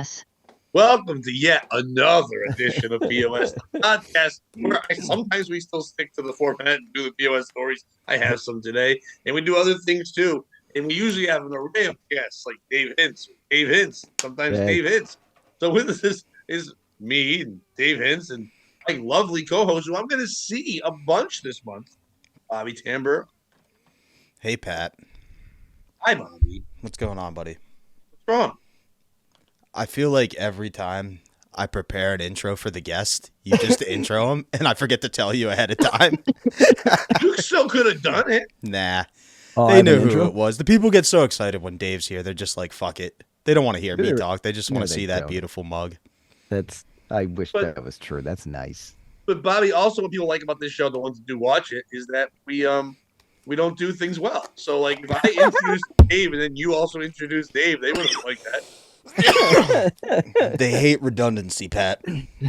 POS. Welcome to yet another edition of POS podcast. Where sometimes we still stick to the format and do the POS stories. I have some today, and we do other things too. And we usually have an array of guests like Dave Hintz, sometimes Dave Hintz. So with us is me and Dave Hintz and my lovely co-host, who I'm going to see a bunch this month, Bobby Tamber. Hey, Pat. Hi, Bobby. What's going on, buddy? What's wrong? I feel like every time I prepare an intro for the guest, you just intro him, and I forget to tell you ahead of time. You still could have done it. Nah. They knew who it was. The people get so excited when Dave's here. They're just like, fuck it. They don't want to hear me talk. They just want to see that beautiful mug. I wish that was true. That's nice. But Bobby, also what people like about this show, the ones that do watch it, is that we don't do things well. So like if I introduce Dave and then you also introduce Dave, they wouldn't like that. They hate redundancy, Pat.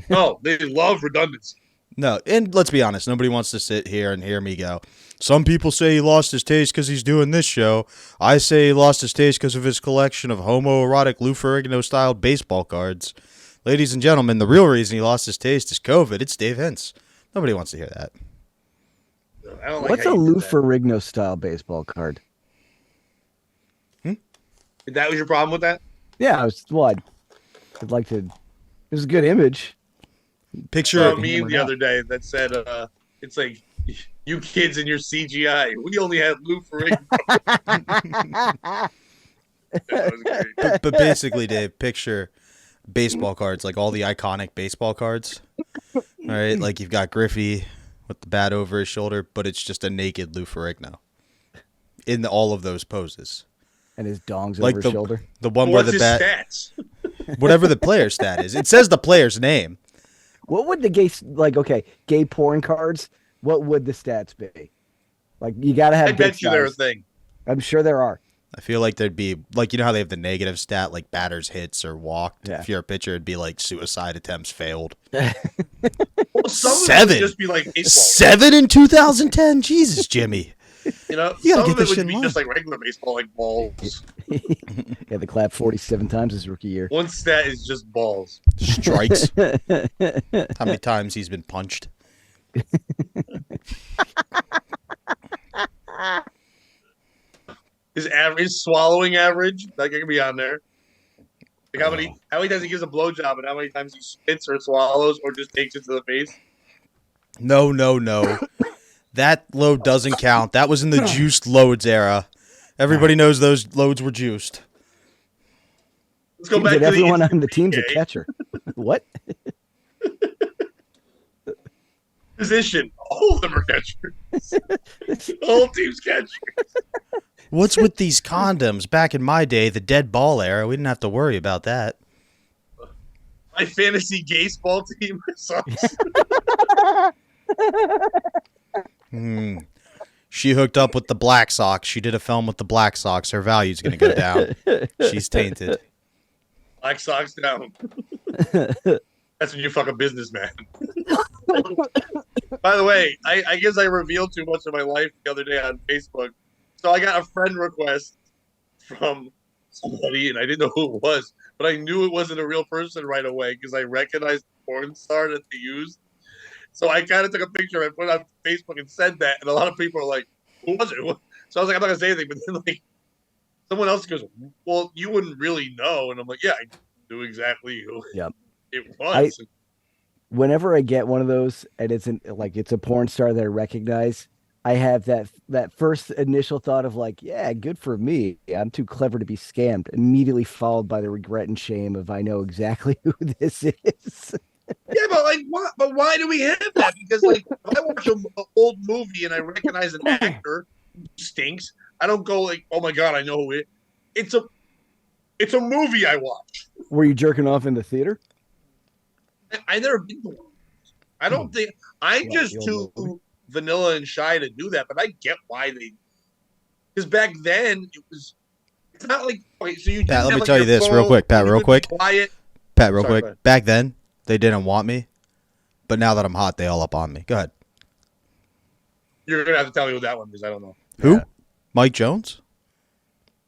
No, they love redundancy. No, and let's be honest, nobody wants to sit here and hear me go, some people say he lost his taste because he's doing this show. I say he lost his taste because of his collection of homoerotic Lou Ferrigno-style baseball cards. Ladies and gentlemen, the real reason he lost his taste is COVID. It's Dave Hintz. Nobody wants to hear that. I don't like What's a Lou Ferrigno-style baseball card? That was your problem with that? Yeah, I'd like to. It was a good image. Picture a meme the other day that said, "It's like you kids and your CGI. We only had Lou Ferrigno." That was great. But basically, Dave, picture baseball cards, like all the iconic baseball cards. All right, like you've got Griffey with the bat over his shoulder, but it's just a naked Lou Ferrigno in all of those poses. And his dong's like over his shoulder. The one What's where the bat, stats? whatever the player's stat is, it says the player's name. What would the gay porn cards? What would the stats be? Like you got to have. I bet you they're a thing. I'm sure there are. I feel like there'd be like, you know how they have the negative stat, like batters hits or walked. Yeah. If you're a pitcher, it'd be like suicide attempts failed. Well, some of them 7. would just be like 7 in 2010. Jesus, Jimmy. You know, You gotta some get of this it shit would be in just line. like regular baseball, like balls. Yeah, the clap 47 times his rookie year. One stat is just balls. Strikes. How many times he's been punched? His swallowing average, like it can be on there. Like how many times he gives a blowjob and how many times he spits or swallows or just takes it to the face. No. That load doesn't count. That was in the juiced loads era. Everybody knows those loads were juiced. Let's go back to everyone on the team's a catcher. What? Position. All of them are catchers. The whole team's catchers. What's with these condoms? Back in my day, the dead ball era, we didn't have to worry about that. My fantasy baseball team sucks. She hooked up with the Black Sox. She did a film with the Black Sox. Her value's going to go down. She's tainted. Black Sox down. That's when you fuck a businessman. By the way, I guess I revealed too much of my life the other day on Facebook. So I got a friend request from somebody, and I didn't know who it was, but I knew it wasn't a real person right away because I recognized the porn star that they used. So I kind of took a picture and put it on Facebook and said that, and a lot of people are like, "Who was it?" So I was like, "I'm not gonna say anything," but then like someone else goes, "Well, you wouldn't really know," and I'm like, "Yeah, I knew exactly who it was." Whenever I get one of those and it's a porn star that I recognize, I have that first initial thought of like, yeah, good for me. I'm too clever to be scammed. Immediately followed by the regret and shame of I know exactly who this is. Yeah, but like, what? But why do we have that? Because like, if I watch an old movie and I recognize an actor who stinks, I don't go like, "Oh my god, I know who it." It's a movie I watch. Were you jerking off in the theater? I never been to one. I don't think I'm just too vanilla and shy to do that. But I get why they. Because back then it's not like okay, so you. Pat, let me tell you this real quick. Pat, real quick. Quiet. Pat, real quick. Back then, they didn't want me, but now that I'm hot, they all up on me. Go ahead. You're gonna have to tell me who that one is. I don't know. Who? Mike Jones?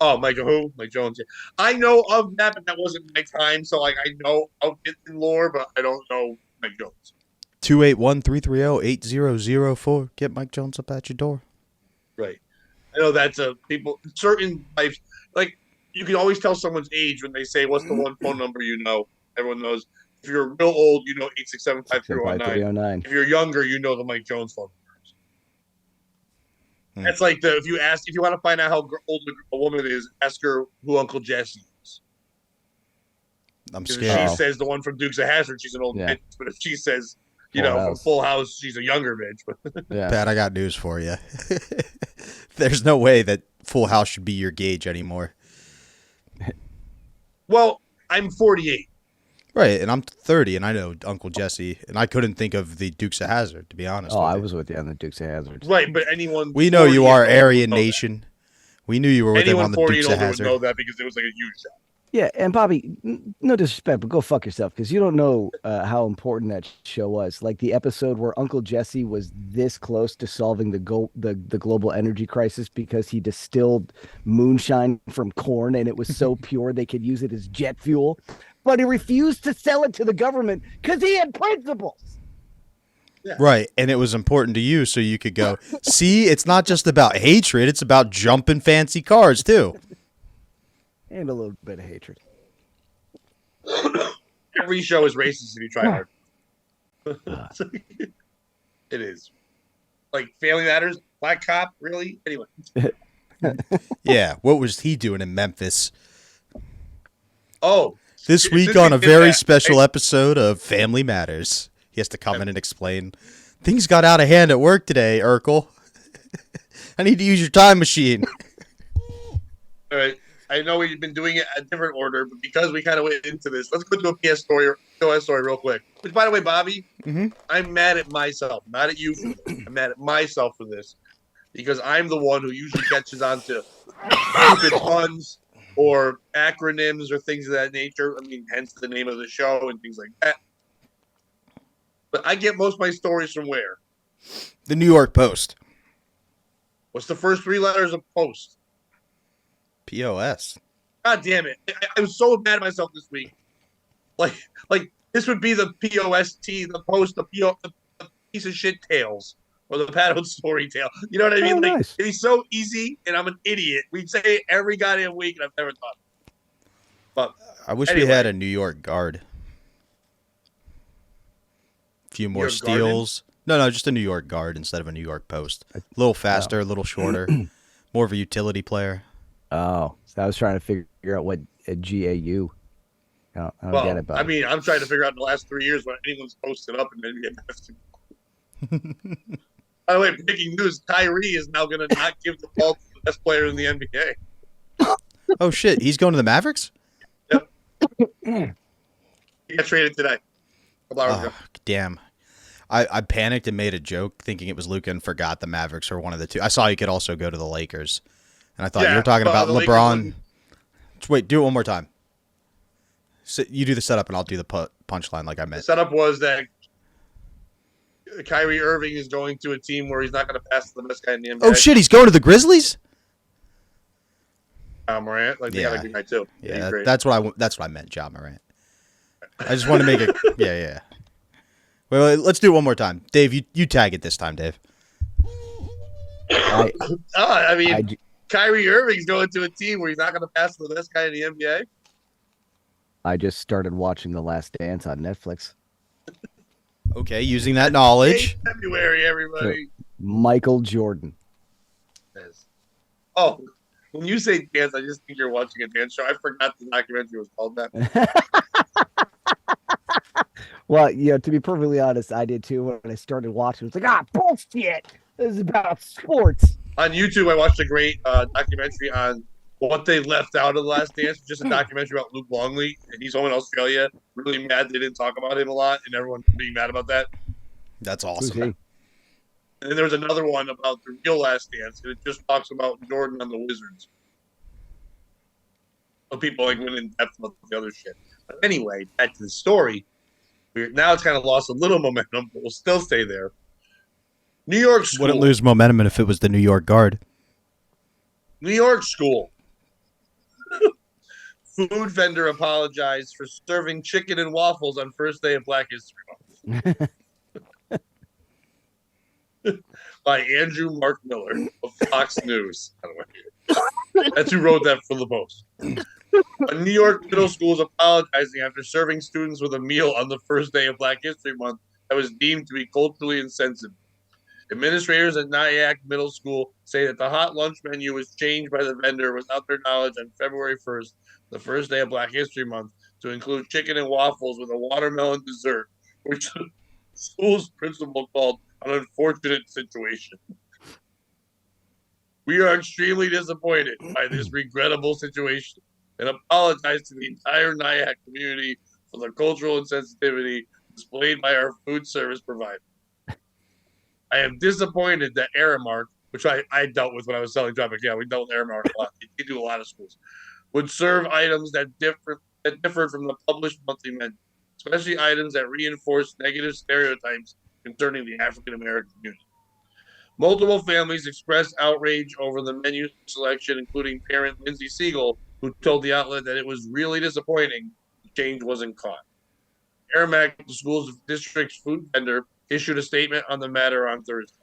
Oh, Michael who? Mike Jones. Yeah. I know of that, but that wasn't my time. So like, I know of it in lore, but I don't know Mike Jones. 281-330-8004. Get Mike Jones up at your door. Right. I know that's a people certain lives like you can always tell someone's age when they say what's the one phone number you know. Everyone knows. If you're real old, you know 867-5309. If you're younger, you know the Mike Jones phone number. That's like if you want to find out how old a woman is, ask her who Uncle Jesse is. I'm If scared. she says the one from Dukes of Hazzard, she's an old bitch. But if she says, from Full House, she's a younger bitch. Yeah. Pat, I got news for you. There's no way that Full House should be your gauge anymore. Well, I'm 48. Right, and I'm 30, and I know Uncle Jesse, and I couldn't think of the Dukes of Hazzard, to be honest. I was with you on the Dukes of Hazzard. Right, but anyone... We know you are Aryan Nation. We knew you were with him on the Dukes of Hazzard. Anyone 40 and older would know that because it was like a huge show. Yeah, and Bobby, no disrespect, but go fuck yourself because you don't know how important that show was. Like the episode where Uncle Jesse was this close to solving the global energy crisis because he distilled moonshine from corn and it was so pure they could use it as jet fuel, but he refused to sell it to the government because he had principles. Yeah. Right, and it was important to you so you could go, see, it's not just about hatred, it's about jumping fancy cars too. And a little bit of hatred. Every show is racist if you try hard. It is. Like Family Matters, Black Cop, really? Anyway. Yeah, what was he doing in Memphis? Oh. This week on a very special episode of Family Matters. He has to come in and explain. Things got out of hand at work today, Urkel. I need to use your time machine. All right. I know we've been doing it a different order, but because we kind of went into this, let's go to a POS story real quick. Which, by the way, Bobby, I'm mad at myself, not at you. I'm mad at myself for this because I'm the one who usually catches on to stupid puns or acronyms or things of that nature. I mean, hence the name of the show and things like that. But I get most of my stories from where? The New York Post. What's the first three letters of Post? POS. God damn it. I was so mad at myself this week. Like this would be the POST, the Post, the piece of shit tales, or the paddled story tale. You know what I mean? Like, nice. It'd be so easy, and I'm an idiot. We'd say it every goddamn week, and I've never thought of it. But I wish we had a New York Guard. A few more steals. No, just a New York Guard instead of a New York Post. A little faster, a little shorter, more of a utility player. Oh, so I was trying to figure out what a GAU. I don't get it, but I mean, I'm trying to figure out in the last 3 years when anyone's posted up in NBA basketball. By the way, breaking news: Kyrie is now going to not give the ball to the best player in the NBA. Oh shit, he's going to the Mavericks? Yep. He got traded today. A couple hours ago. Damn. I panicked and made a joke thinking it was Luka and forgot the Mavericks were one of the two. I saw he could also go to the Lakers. And I thought you were talking about LeBron. Wait, do it one more time. So you do the setup and I'll do the punchline like I meant. The setup was that Kyrie Irving is going to a team where he's not going to pass to the best guy in the NBA. Oh, shit, he's going to the Grizzlies? Morant. Like, they got a good guy, too. Yeah, that's what I meant, Ja Morant. I just want to make it... Yeah. Wait, let's do it one more time. Dave, you tag it this time, Dave. Kyrie Irving's going to a team where he's not going to pass to the best guy in the NBA. I just started watching The Last Dance on Netflix. Okay, using that knowledge. February, everybody. Michael Jordan. Yes. Oh, when you say dance, I just think you're watching a dance show. I forgot the documentary was called that. Well, to be perfectly honest, I did too. When I started watching, it was like, bullshit. This is about sports. On YouTube, I watched a great documentary on what they left out of The Last Dance. Just a documentary about Luke Longley, and he's home in Australia. Really mad they didn't talk about him a lot, and everyone being mad about that. That's awesome. And then there was another one about the real Last Dance, and it just talks about Jordan on the Wizards. So people went in depth about the other shit. But anyway, back to the story. Now it's kind of lost a little momentum, but we'll still stay there. New York school. Wouldn't lose momentum if it was the New York Guard. New York school. Food vendor apologized for serving chicken and waffles on first day of Black History Month. By Andrew Mark Miller of Fox News. That's who wrote that for the Post. A New York middle school is apologizing after serving students with a meal on the first day of Black History Month that was deemed to be culturally insensitive. Administrators at Nyack Middle School say that the hot lunch menu was changed by the vendor without their knowledge on February 1st, the first day of Black History Month, to include chicken and waffles with a watermelon dessert, which the school's principal called an unfortunate situation. We are extremely disappointed by this regrettable situation and apologize to the entire Nyack community for the cultural insensitivity displayed by our food service provider. I am disappointed that Aramark, which I dealt with when I was selling Tropic, yeah, we dealt with Aramark a lot. They do a lot of schools, would serve items that differed from the published monthly menu, especially items that reinforce negative stereotypes concerning the African American community. Multiple families expressed outrage over the menu selection, including parent Lindsay Siegel, who told the outlet that it was really disappointing the change wasn't caught. Aramac, the school's district's food vendor, issued a statement on the matter on Thursday.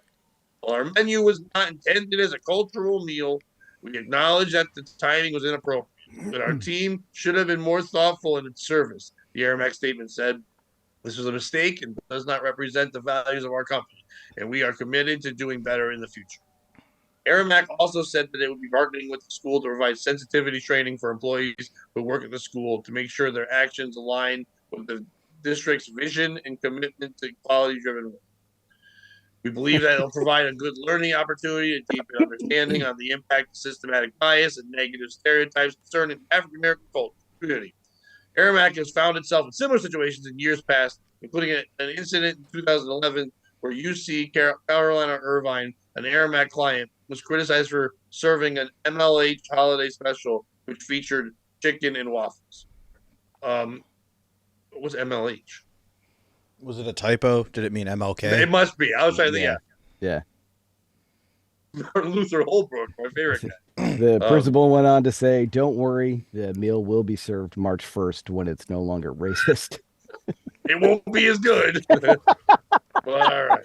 While our menu was not intended as a cultural meal, we acknowledge that the timing was inappropriate, but our team should have been more thoughtful in its service, the Aramac statement said. This was a mistake and does not represent the values of our company, and we are committed to doing better in the future. Aramac also said that it would be partnering with the school to provide sensitivity training for employees who work at the school to make sure their actions align with the district's vision and commitment to quality-driven work. We believe that it'll provide a good learning opportunity and deepen understanding on the impact of systematic bias and negative stereotypes concerning the African American culture community. Aramac has found itself in similar situations in years past, including an incident in 2011 where UC Carolina Irvine, an Aramac client, was criticized for serving an MLH holiday special, which featured chicken and waffles. What was MLH? Was it a typo? Did it mean MLK? It must be. I was trying to think. Yeah. Martin Luther Holbrook, my favorite guy. The principal went on to say, "Don't worry, the meal will be served March 1st when it's no longer racist." It won't be as good. All right.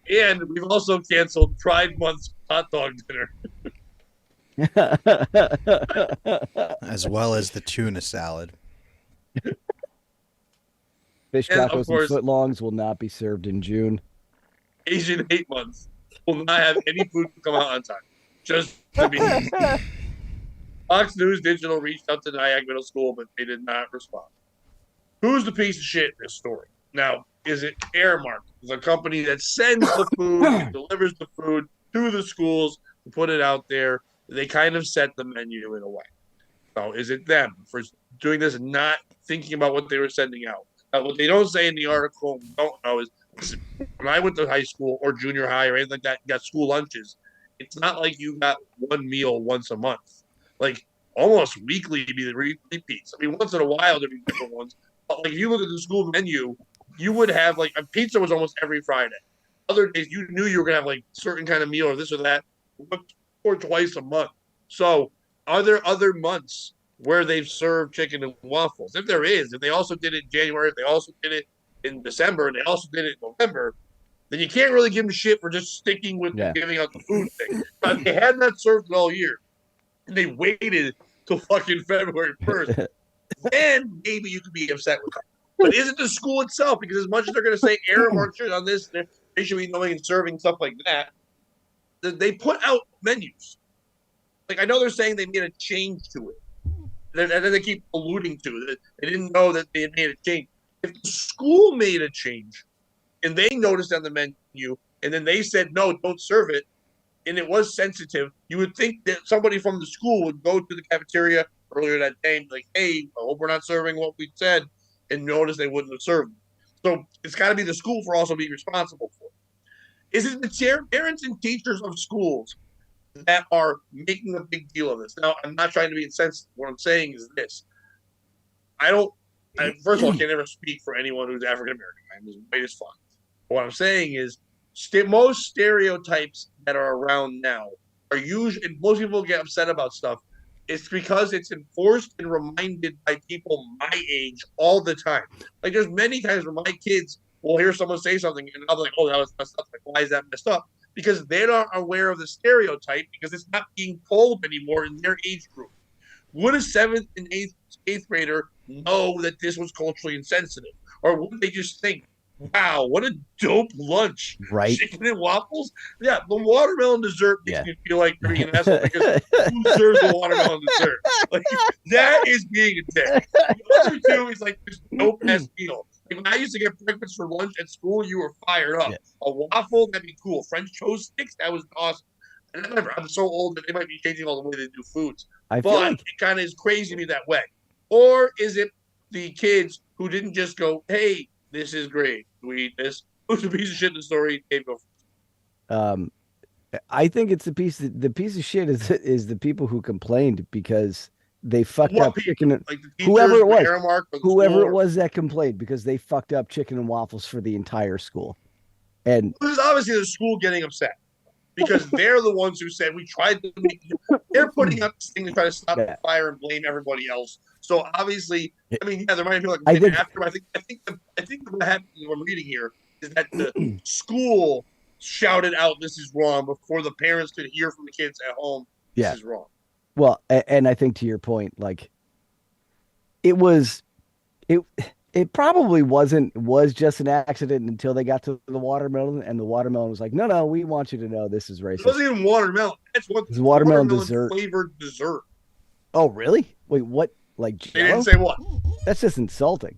And we've also canceled Pride Month's hot dog dinner. As well as the tuna salad. Fish And, tacos of course, and footlongs will not be served in June. Asian Hate Month will not have any food come out on time. Just to be Fox News Digital reached out to Nyack Middle School, but they did not respond. Who's the piece of shit in this story? Now, is it Aramark, the company that sends the food, delivers the food to the schools to put it out there? They kind of set the menu in a way. So is it them for doing this and not thinking about what they were sending out? What they don't say in the article, we don't know, is listen, when I went to high school or junior high or anything like that, you got school lunches. It's not like you got one meal once a month. Like almost weekly be the repeats. I mean, once in a while there'd be different ones. But like if you look at the school menu, you would have like a pizza was almost every Friday. Other days you knew you were gonna have like certain kind of meal or this or that or twice a month. So are there other months where they've served chicken and waffles? If there is, if they also did it in January, if they also did it in December, and they also did it in November, then you can't really give them shit for just sticking with giving out the food thing. But if they had not served it all year, and they waited till fucking February 1st, then maybe you could be upset with them. But is it the school itself? Because as much as they're going to say Aramark should on this, they should be knowing and serving stuff like that. They put out menus. Like I know they're saying they made a change to it. And then they keep alluding to it. They didn't know that they had made a change. If the school made a change and they noticed on the menu and then they said, no, don't serve it, and it was sensitive, you would think that somebody from the school would go to the cafeteria earlier that day and be like, hey, I hope we're not serving what we said, and notice they wouldn't have served. So it's got to be the school for also being responsible for it. Is it the parents and teachers of schools that are making a big deal of this? Now, I'm not trying to be insensitive. What I'm saying is this. First of all, I can never speak for anyone who's African American. I'm just white as fuck. What I'm saying is most stereotypes that are around now are usually, and most people get upset about stuff. It's because it's enforced and reminded by people my age all the time. Like there's many times where my kids will hear someone say something and I'm like, oh, that was messed up. Like, why is that messed up? Because they're not aware of the stereotype because it's not being told anymore in their age group. Would a seventh and eighth grader know that this was culturally insensitive? Or would they just think, wow, what a dope lunch. Right. Chicken and waffles? Yeah, the watermelon dessert makes me feel like being an asshole because who serves the watermelon dessert? Like, that is being a dick. The other two is like this dope ass meal. Like, when I used to get breakfast for lunch at school, you were fired up. A waffle, that'd be cool. French toast sticks, that was awesome. And I'm so old that they might be changing all the way they do foods. But it kind of is crazy to me that way. Or is it the kids who didn't just go, hey, this is great. We eat this. Who's a piece of shit in the story? Dave, go first. I think it's the piece of shit is the people who complained because they fucked up chicken. Like whoever it was that complained because they fucked up chicken and waffles for the entire school. And this is obviously the school getting upset because they're the ones who said we tried to make. They're putting up this thing to try to stop the fire and blame everybody else. So obviously, I mean, there might be like after. I think what happened. What I'm reading here is that the school shouted out, "This is wrong," before the parents could hear from the kids at home. This is wrong. Well, and I think to your point, like it probably was just an accident until they got to the watermelon, and the watermelon was like, no, we want you to know this is racist. It wasn't even watermelon. It's watermelon dessert, flavored dessert. Oh, really? Wait, what? Like Jell-O? They didn't say what. That's just insulting.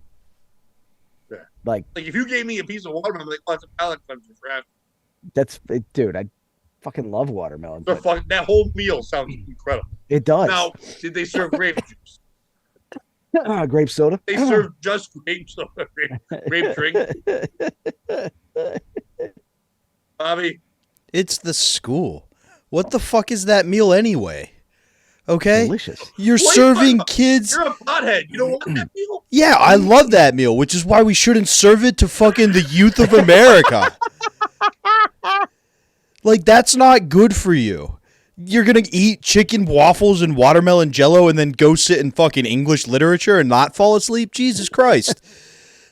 Yeah. Like if you gave me a piece of watermelon, like, oh, it's a palate cleanser for after. That's dude. I fucking love watermelon. That whole meal sounds incredible. It does. Now, did they serve grape juice? Grape soda? They served just grape soda, grape drink. Bobby, it's the school. What the fuck is that meal anyway? Okay, delicious. You're serving kids. You're a pothead. You don't want that meal? Yeah, I love that meal, which is why we shouldn't serve it to fucking the youth of America. Like, that's not good for you. You're gonna eat chicken waffles and watermelon Jell-O and then go sit in fucking English literature and not fall asleep? Jesus Christ.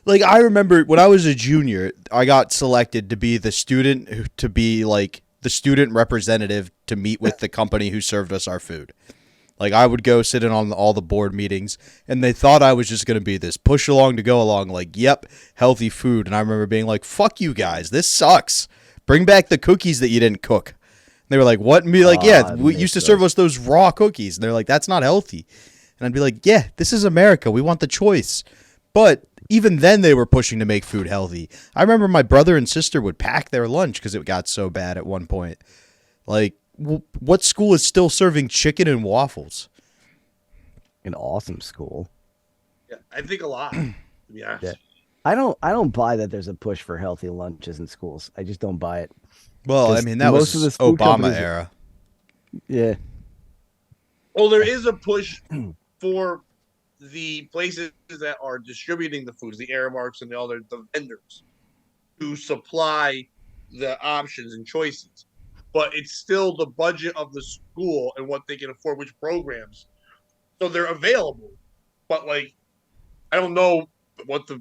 Like, I remember when I was a junior, I got selected to be the student the student representative to meet with the company who served us our food. Like, I would go sit in on all the board meetings, and they thought I was just going to be this push along to go along, like, yep, healthy food. And I remember being like, fuck you guys, this sucks. Bring back the cookies that you didn't cook. And they were like, what? And be like, yeah, we used to serve us those raw cookies. And they're like, that's not healthy. And I'd be like, yeah, this is America. We want the choice. But even then they were pushing to make food healthy. I remember my brother and sister would pack their lunch because it got so bad at one point. Like, what school is still serving chicken and waffles? An awesome school. Yeah, I think a lot, to be honest. Yeah. I don't buy that there's a push for healthy lunches in schools. I just don't buy it. Well, I mean, that was Obama era. Yeah. Well, there is a push for the places that are distributing the foods, the Aramarks and the vendors, to supply the options and choices. But it's still the budget of the school and what they can afford, which programs. So they're available. But, like, I don't know what the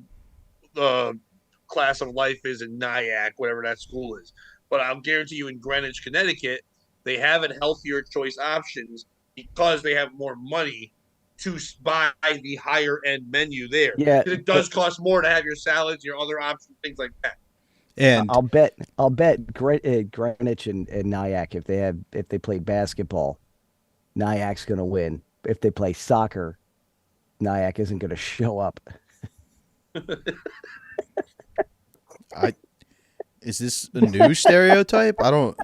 class of life is in Nyack, whatever that school is. But I'll guarantee you in Greenwich, Connecticut, they have a healthier choice options because they have more money to buy the higher end menu there. Yeah, it does cost more to have your salads, your other options, things like that. And I'll bet Greenwich and Nyack, if they play basketball, Nyack's gonna win. If they play soccer, Nyack isn't gonna show up. Is this a new stereotype? I don't.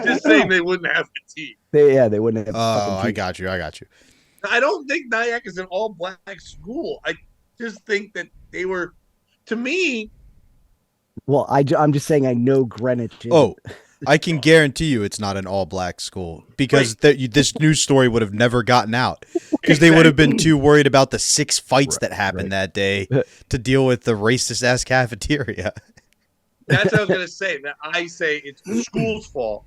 Just saying they wouldn't have a team. They wouldn't have. I got you. I don't think Nyack is an all-black school. I just think that they were, to me. Well, I'm just saying I know Greenwich. I can guarantee you it's not an all-black school because this news story would have never gotten out because they would have been too worried about the 6 fights that happened that day to deal with the racist-ass cafeteria. That's what I was gonna say. That I say it's the school's fault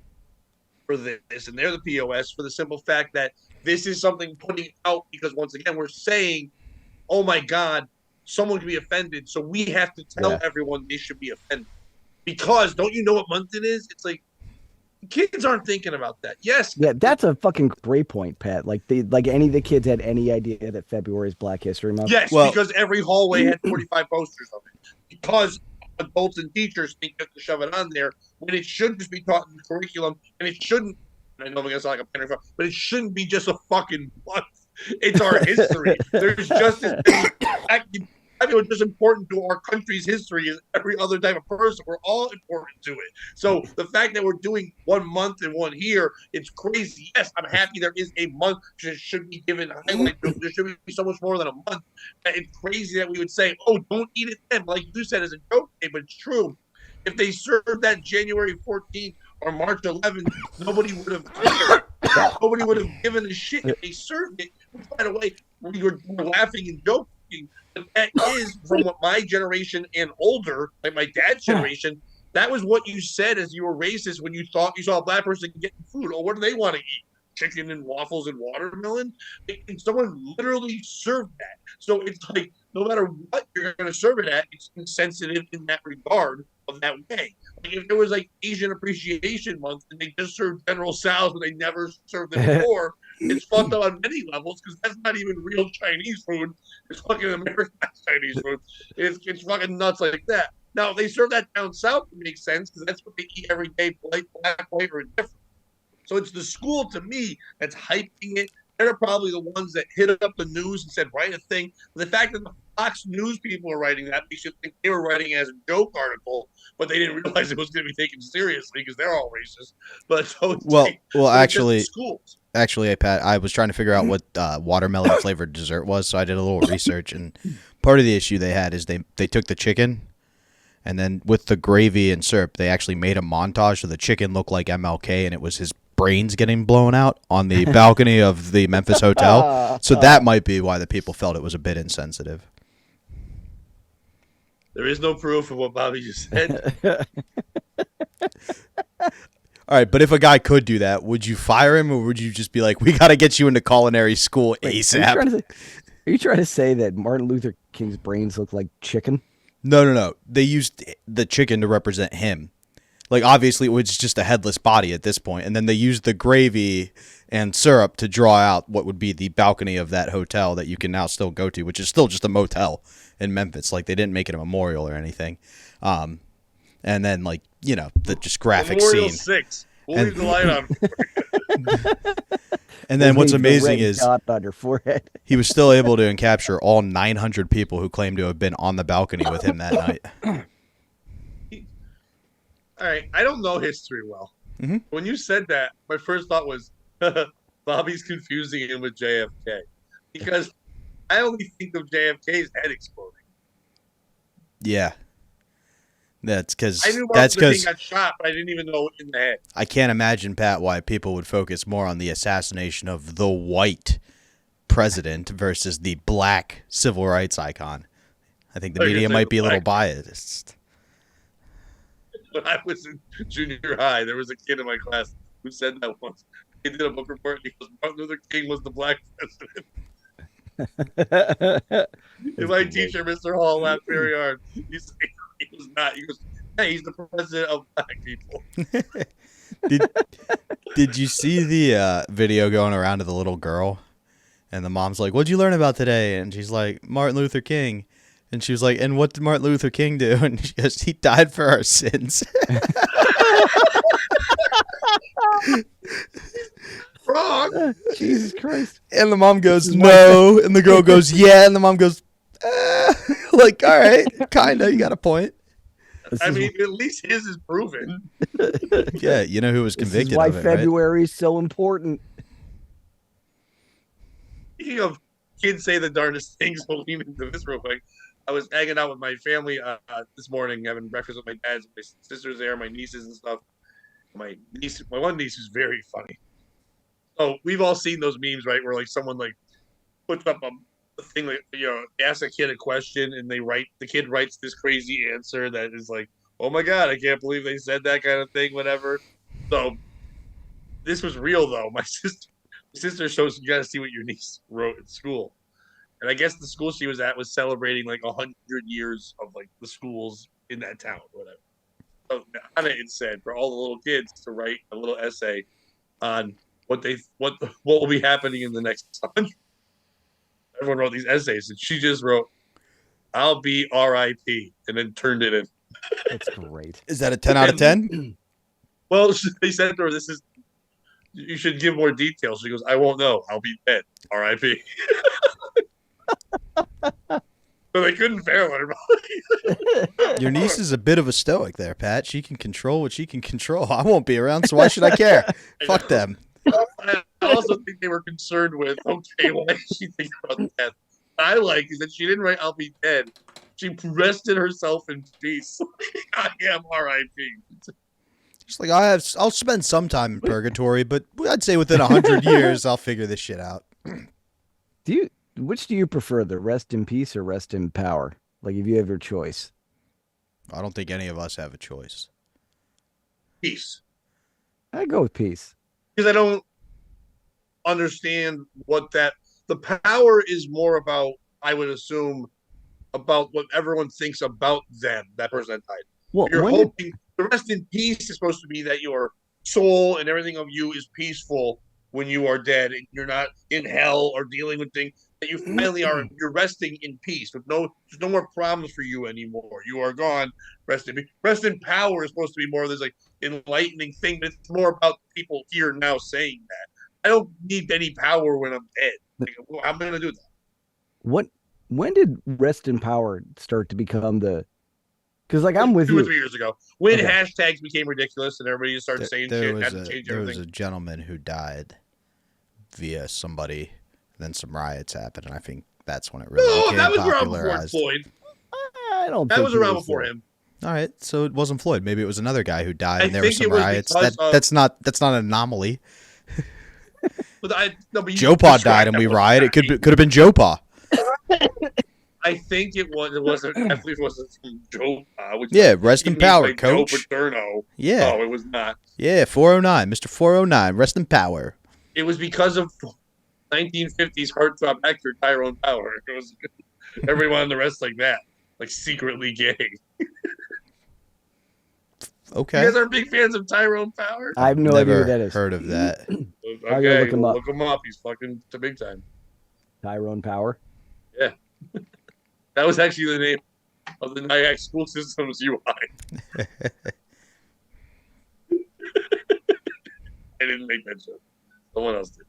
for this, and they're the POS for the simple fact that this is something putting out because once again we're saying, oh my God, someone can be offended, so we have to tell everyone they should be offended. Because don't you know what month it is? It's like kids aren't thinking about that. Yes. Yeah, that's a fucking great point, Pat. Like any of the kids had any idea that February is Black History Month. Yes, because every hallway had 45 posters of it. Because adults and teachers think you have to shove it on there when it should just be taught in the curriculum, and it shouldn't. I know I'm gonna sound like a penny, but it shouldn't be just a fucking month. It's our history. There's just as many. I mean, what's just important to our country's history is every other type of person. We're all important to it. So the fact that we're doing 1 month and one here, it's crazy. Yes, I'm happy there is a month that should be given a highlight. There should be so much more than a month. It's crazy that we would say, oh, don't eat it then. Like you said, as a joke, but it's true. If they served that January 14th or March 11th, nobody would have cared. Nobody would have given a shit if they served it. By the way, we were laughing and joking. But that is from what my generation and older, like my dad's generation, that was what you said as you were racist when you thought you saw a black person getting food. Oh, what do they want to eat? Chicken and waffles and watermelon? And someone literally served that. So it's like, no matter what you're going to serve it at, it's insensitive in that regard of that way. Like if there was like Asian Appreciation Month and they just served General Tso's but they never served it before, it's fucked up on many levels because that's not even real Chinese food. It's fucking American Chinese food. It's fucking nuts like that. Now, if they serve that down south, it makes sense because that's what they eat every day, black, white, or indifferent. So it's the school, to me, that's hyping it. They're probably the ones that hit up the news and said, write a thing. The fact that the Fox News people are writing that makes you think they were writing it as a joke article, but they didn't realize it was going to be taken seriously because they're all racist. But so actually, Pat, I was trying to figure out what watermelon flavored dessert was, so I did a little research, and part of the issue they had is they took the chicken, and then with the gravy and syrup, they actually made a montage so the chicken looked like MLK, and it was his brains getting blown out on the balcony of the Memphis hotel. So that might be why the people felt it was a bit insensitive. There is no proof of what Bobby just said. All right, but if a guy could do that, would you fire him, or would you just be like, we got to get you into culinary school ASAP? Are you trying to say that Martin Luther King's brains look like chicken? No. They used the chicken to represent him. Like, obviously, it was just a headless body at this point, and then they used the gravy and syrup to draw out what would be the balcony of that hotel that you can now still go to, which is still just a motel in Memphis. Like, they didn't make it a memorial or anything. And then, like, you know, the just graphic Memorial scene. 6. We'll leave the light on. And then what's amazing is dot on your forehead. He was still able to capture all 900 people who claimed to have been on the balcony with him that night. All right, I don't know history well. Mm-hmm. When you said that, my first thought was Bobby's confusing him with JFK because I only think of JFK's head exploding. Yeah, that's because I knew Martin Luther King got shot, but I didn't even know in the head. I can't imagine, Pat, why people would focus more on the assassination of the white president versus the black civil rights icon. I think the media might be a little biased. When I was in junior high, there was a kid in my class who said that once. He did a book report, and he goes, Martin Luther King was the black president. And my teacher, Mr. Hall, laughed very hard. He said he was not. He goes, hey, he's the president of black people. Did you see the video going around to the little girl? And the mom's like, what'd you learn about today? And she's like, Martin Luther King. And she was like, and what did Martin Luther King do? And she goes, he died for our sins. Wrong. Jesus Christ. And the mom goes, no. And the girl goes, yeah. And the mom goes, like, all right, kind of. You got a point. I mean, at least his is proven. Yeah, you know who was convicted why of it, February right? is so important. Speaking of kids say the darndest things, we'll lean into this real quick. I was hanging out with my family this morning, having breakfast with my dad, my sisters there, my nieces and stuff. My one niece is very funny. So we've all seen those memes, right? Where like someone like puts up a thing, like, you know, asks a kid a question and the kid writes this crazy answer that is like, oh my God, I can't believe they said that kind of thing, whatever. So this was real though. My sister shows you got to see what your niece wrote at school. And I guess the school she was at was celebrating like 100 years of like the schools in that town, whatever. So on it said for all the little kids to write a little essay on what will be happening in the next 100. Everyone wrote these essays, and she just wrote, "I'll be R.I.P." and then turned it in. That's great. Is that a 10 out of 10? Well, they said to her, "This is you should give more details." She goes, "I won't know. I'll be dead. R.I.P." So they couldn't fail her. Your niece is a bit of a stoic there, Pat. She can control what she can control. I won't be around, so why should I care? Fuck them. I also think they were concerned with, okay, why is she thinking about death? What I like is that she didn't write, "I'll be dead." She rested herself in peace. I am R.I.P. Just like I'll spend some time in purgatory, but I'd say within 100 years I'll figure this shit out. Which do you prefer, the rest in peace or rest in power? Like if you have your choice. I don't think any of us have a choice. Peace. I go with peace. Because I don't understand the power is more about, I would assume, about what everyone thinks about them, that person that died. Well, You're hoping the rest in peace is supposed to be that your soul and everything of you is peaceful when you are dead and you're not in hell or dealing with things, that you finally are, you're resting in peace with there's no more problems for you anymore. You are gone. Rest in power is supposed to be more of this like enlightening thing, but it's more about people here now saying that. I don't need any power when I'm dead. Like, well, I'm gonna do that. When did rest in power start to become the? Because like I'm with 2 you. or 3 years ago, when hashtags became ridiculous and everybody started saying shit, had to change there everything. was a gentleman who died via somebody. Then some riots happened, and I think that's when it really became that was around before popularized. Floyd. I don't. That think was around before him. All right, so it wasn't Floyd. Maybe it was another guy who died, I and there were think some it was riots. because of- That's not an anomaly. But Joe Pa died, and we rioted. It could have been Joe Pa. I think it was. It wasn't. I believe it wasn't from Joe Pa. Yeah, rest in power, like coach. Joe Paterno. Yeah. No, it was not. Yeah, 409, Mr. 409, rest in power. It was because of 1950s heartthrob actor Tyrone Power. It was everyone on the rest like that, like secretly gay. Okay. You guys aren't big fans of Tyrone Power? I have no idea who that is. Heard of that. Okay, look him up. Look him up. He's fucking to big time. Tyrone Power. Yeah. That was actually the name of the NIAC school systems UI. I didn't make that joke. Someone else did.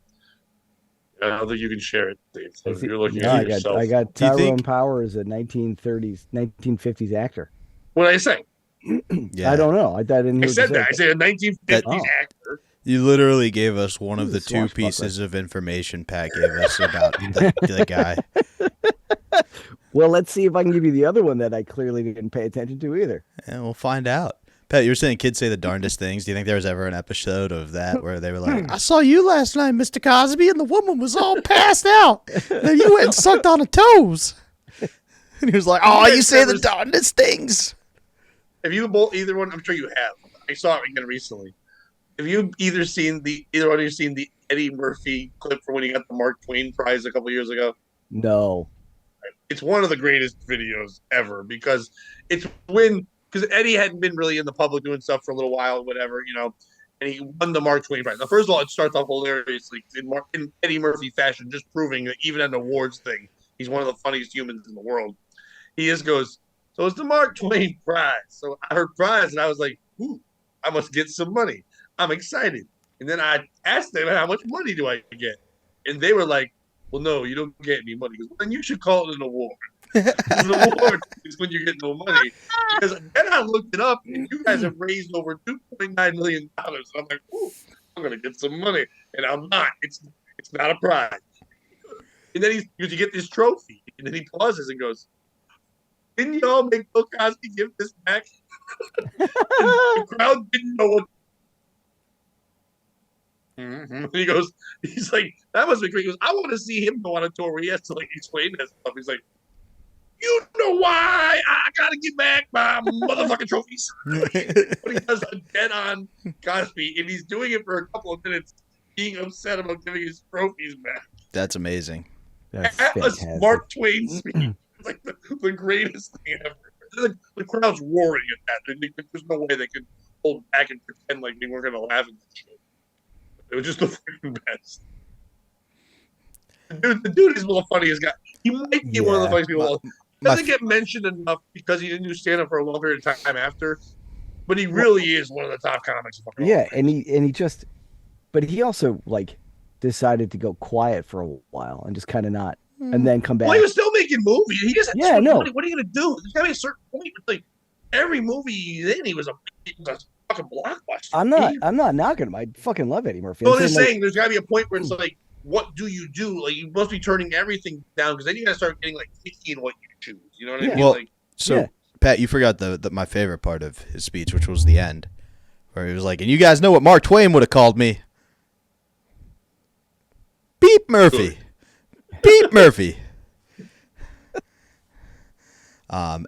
I don't think you can share it, Dave. So if you're looking at yourself. I got Tyrone Power as a 1950s actor. What did I say? Yeah. I don't know. I didn't hear I said what you that. I said a 1950s actor. You literally gave us one of the two swashbuckler. pieces of information Pat gave us about the guy. Well, let's see if I can give you the other one that I clearly didn't pay attention to either. And we'll find out. Pat, you were saying kids say the darndest things. Do you think there was ever an episode of that where they were like, "I saw you last night, Mr. Cosby, and the woman was all passed out. Then you went and sucked on her toes." And he was like, "Oh, you say the darndest things." Have you either one? I'm sure you have. I saw it again recently. Have you either one of you seen the Eddie Murphy clip from when he got the Mark Twain Prize a couple years ago? No. It's one of the greatest videos ever because Eddie hadn't been really in the public doing stuff for a little while, whatever, and he won the Mark Twain Prize. Now, first of all, it starts off hilariously in Eddie Murphy fashion, just proving that even at an awards thing, he's one of the funniest humans in the world. He just goes, "So it's the Mark Twain Prize." So I heard prize, and I was like, "Ooh, I must get some money. I'm excited." And then I asked them, "How much money do I get?" And they were like, "Well, no, you don't get any money." He goes, "Well, then you should call it an award." An award is when you get no money. Because then I looked it up, and you guys have raised over $2.9 million. And I'm like, "Ooh, I'm gonna get some money," and I'm not. It's not a prize. And then you get this trophy, and then he pauses and goes, "Didn't y'all make Bill Cosby give this back?" The crowd didn't know what. Mm-hmm. And he's like, "That must be great." He goes, "I want to see him go on a tour where he has to explain that stuff." He's like, You know why I gotta get back my motherfucking trophies. What he does a dead on Cosby, and he's doing it for a couple of minutes, being upset about giving his trophies back. That's amazing. That's At a fantastic. Mark Twain speech. It's like the greatest thing ever. The crowd's roaring at that. There's no way they could hold back and pretend like they weren't going to laugh at that shit. It was just the freaking best. The dude is one of the funniest guys. He might be one of the funniest people. Doesn't get mentioned enough because he didn't do stand-up for a long period of time after, but he really is one of the top comics. Yeah, and he just, but he also like decided to go quiet for a while and just kind of not, and then come back. Well, he was still making movies. He just Yeah, no. What are you gonna do? There's gotta be a certain point. Like every movie he's in, he was a fucking blockbuster. I'm not knocking him. I fucking love Eddie Murphy. I'm just saying, there's gotta be a point where it's like, what do you do? Like you must be turning everything down because then you gotta start getting like picky in what you choose. You know what I mean? Well, like, so Pat, you forgot the my favorite part of his speech, which was the end, where he was like, "And you guys know what Mark Twain would have called me? Beep Murphy, Beep Murphy." I'm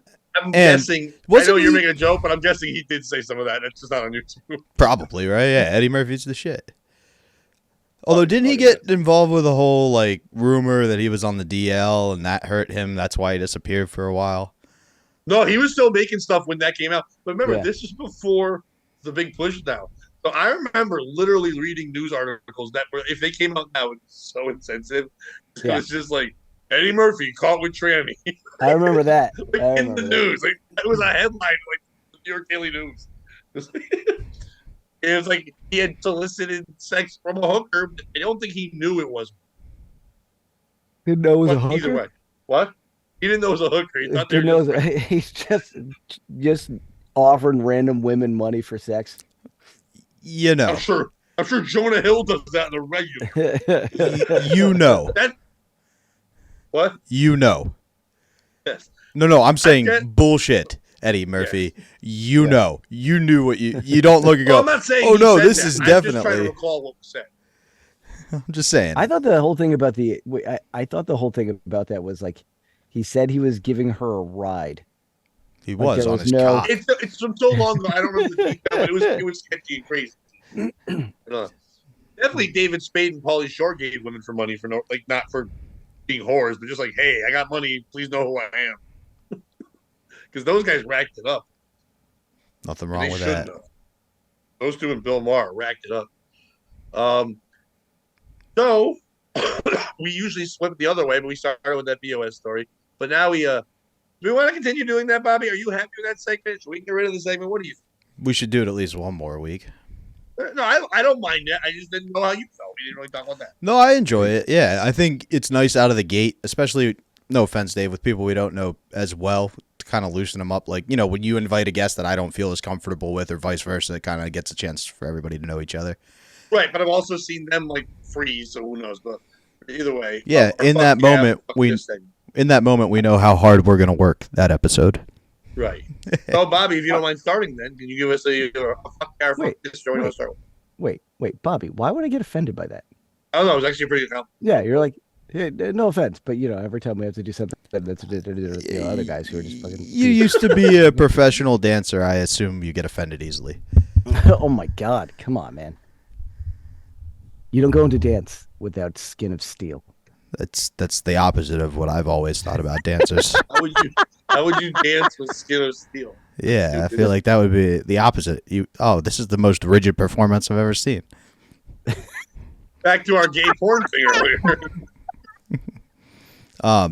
guessing. I know you're making a joke, but I'm guessing he did say some of that. It's just not on YouTube. Probably, right? Yeah, Eddie Murphy's the shit. Although, didn't he get involved with a whole like rumor that he was on the DL and that hurt him? That's why he disappeared for a while. No, he was still making stuff when that came out. But remember, this is before the big push now. So I remember literally reading news articles that were, if they came out now, it's so insensitive. It was just like, Eddie Murphy caught with tranny. I remember that. Like, in the news. Like, it was a headline like the New York Daily News. It was like he had solicited sex from a hooker, but I don't think he knew it was. Didn't know it was a hooker? Either way. What? He didn't know it was a hooker. He thought didn't know he's just offering random women money for sex. You know. I'm sure Jonah Hill does that in a regular. You know. What? You know. Yes. No, I'm saying bullshit, Eddie Murphy. Yes. You know. You knew what you don't look and go, I'm not saying oh, no, this that. is I'm definitely. just trying to recall what was said. I'm just saying. I thought the whole thing about that was like, he said he was giving her a ride. He was on his cock. It's from so long ago. I don't remember the detail, but it was sketchy and crazy. Definitely David Spade and Pauly Shore gave women for money for not for being whores, but just like, hey, I got money. Please know who I am. Because those guys racked it up. Nothing wrong with that. Those two and Bill Maher racked it up. So we usually flip the other way, but we started with that POS story. But now do we want to continue doing that, Bobby? Are you happy with that segment? Should we get rid of the segment? What do you think? We should do it at least one more week. No, I don't mind it. I just didn't know how you felt. We didn't really talk about that. No, I enjoy it. Yeah, I think it's nice out of the gate, especially, no offense, Dave, with people we don't know as well, to kind of loosen them up. Like, you know, when you invite a guest that I don't feel as comfortable with or vice versa, it kind of gets a chance for everybody to know each other. Right, but I've also seen them, like, freeze, so who knows. But either way. Yeah, in that moment, we know how hard we're going to work that episode. Right. So, Bobby, if you don't mind starting, then can you give us a fuck our fuck this story? Wait, Bobby, why would I get offended by that? I don't know. It was actually pretty good. Yeah, you're like, hey, no offense, but you know, every time we have to do something, that's other guys who are just fucking. You used to be a professional dancer. I assume you get offended easily. Oh my God! Come on, man. You don't go into dance without skin of steel. That's the opposite of what I've always thought about dancers. How would you dance with skin of steel? Yeah, I feel like that would be the opposite. This is the most rigid performance I've ever seen. Back to our gay porn thing earlier.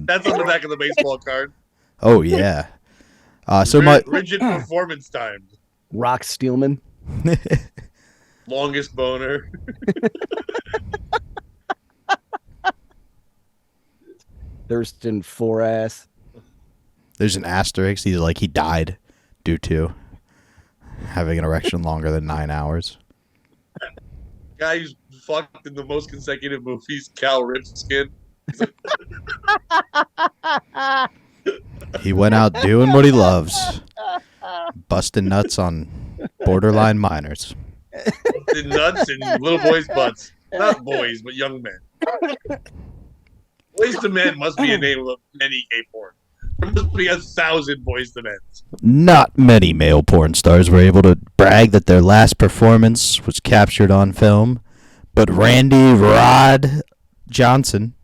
That's on the back of the baseball card. Oh yeah. Rigid performance time. Rock Steelman. Longest boner. Thurston Four-Ass. There's an asterisk. He died due to having an erection longer than 9 hours. Guy who's fucked in the most consecutive movies, Cal Ripskin. He went out doing what he loves. Busting nuts on borderline minors. Busting nuts and little boys' butts. Not boys, but young men. Boys to Men must be a name of any gay porn. There must be 1,000 boys to men's. Not many male porn stars were able to brag that their last performance was captured on film, but Randy Rod Johnson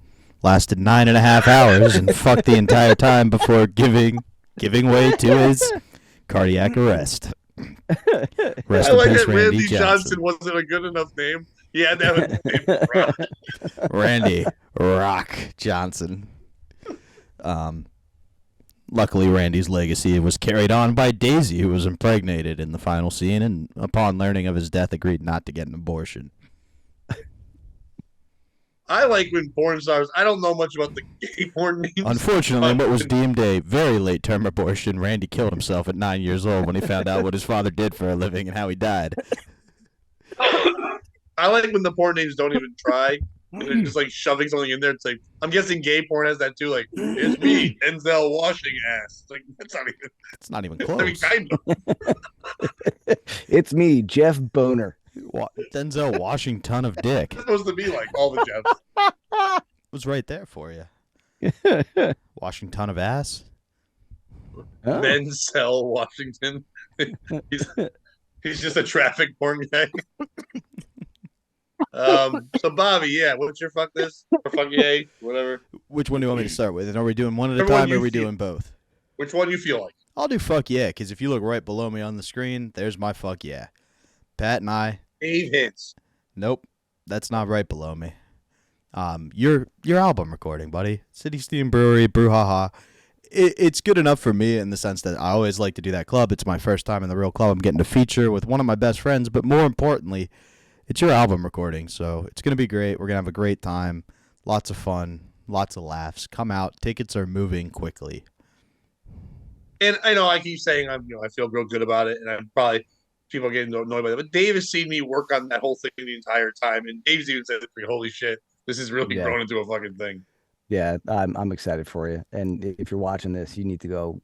lasted 9.5 hours and fucked the entire time before giving way to his cardiac arrest. Rest I in like peace, that Randy Johnson wasn't a good enough name. He had to have a name. Rock. Randy Rock Johnson. Luckily, Randy's legacy was carried on by Daisy, who was impregnated in the final scene, and upon learning of his death, agreed not to get an abortion. I like when porn stars. I don't know much about the gay porn names. Unfortunately, what was deemed a very late-term abortion, Randy killed himself at 9 years old when he found out what his father did for a living and how he died. I like when the porn names don't even try. And they're just like shoving something in there. It's like, I'm guessing gay porn has that too. Like, it's me, Denzel washing ass. It's like, It's not even I mean, close. kind of. It's me, Jeff Boner. Denzel Washington of dick. It's supposed to be like all the Jeffs. It was right there for you. Washington of ass. Oh. Denzel Washington. he's just a traffic porn guy. So Bobby, yeah, what's your fuck this or fuck yay, whatever? Which one do you want me to start with? And are we doing one at a Everyone time, or you are we feel. doing both? Which one you feel like? I'll do fuck yeah, because if you look right below me on the screen, there's my fuck yeah. Pat and I. Dave Hintz. Nope, that's not right below me. Your album recording, buddy. City Steam Brewery, Brouhaha. It's good enough for me in the sense that I always like to do that club. It's my first time in the real club. I'm getting to feature with one of my best friends, but more importantly, it's your album recording, so it's going to be great. We're going to have a great time. Lots of fun. Lots of laughs. Come out. Tickets are moving quickly. And I know I keep saying I feel real good about it, and I'm probably people are getting annoyed by it. But Dave has seen me work on that whole thing the entire time, and Dave's even said, "Holy shit, this is really grown into a fucking thing." Yeah, I'm excited for you. And if you're watching this, you need to go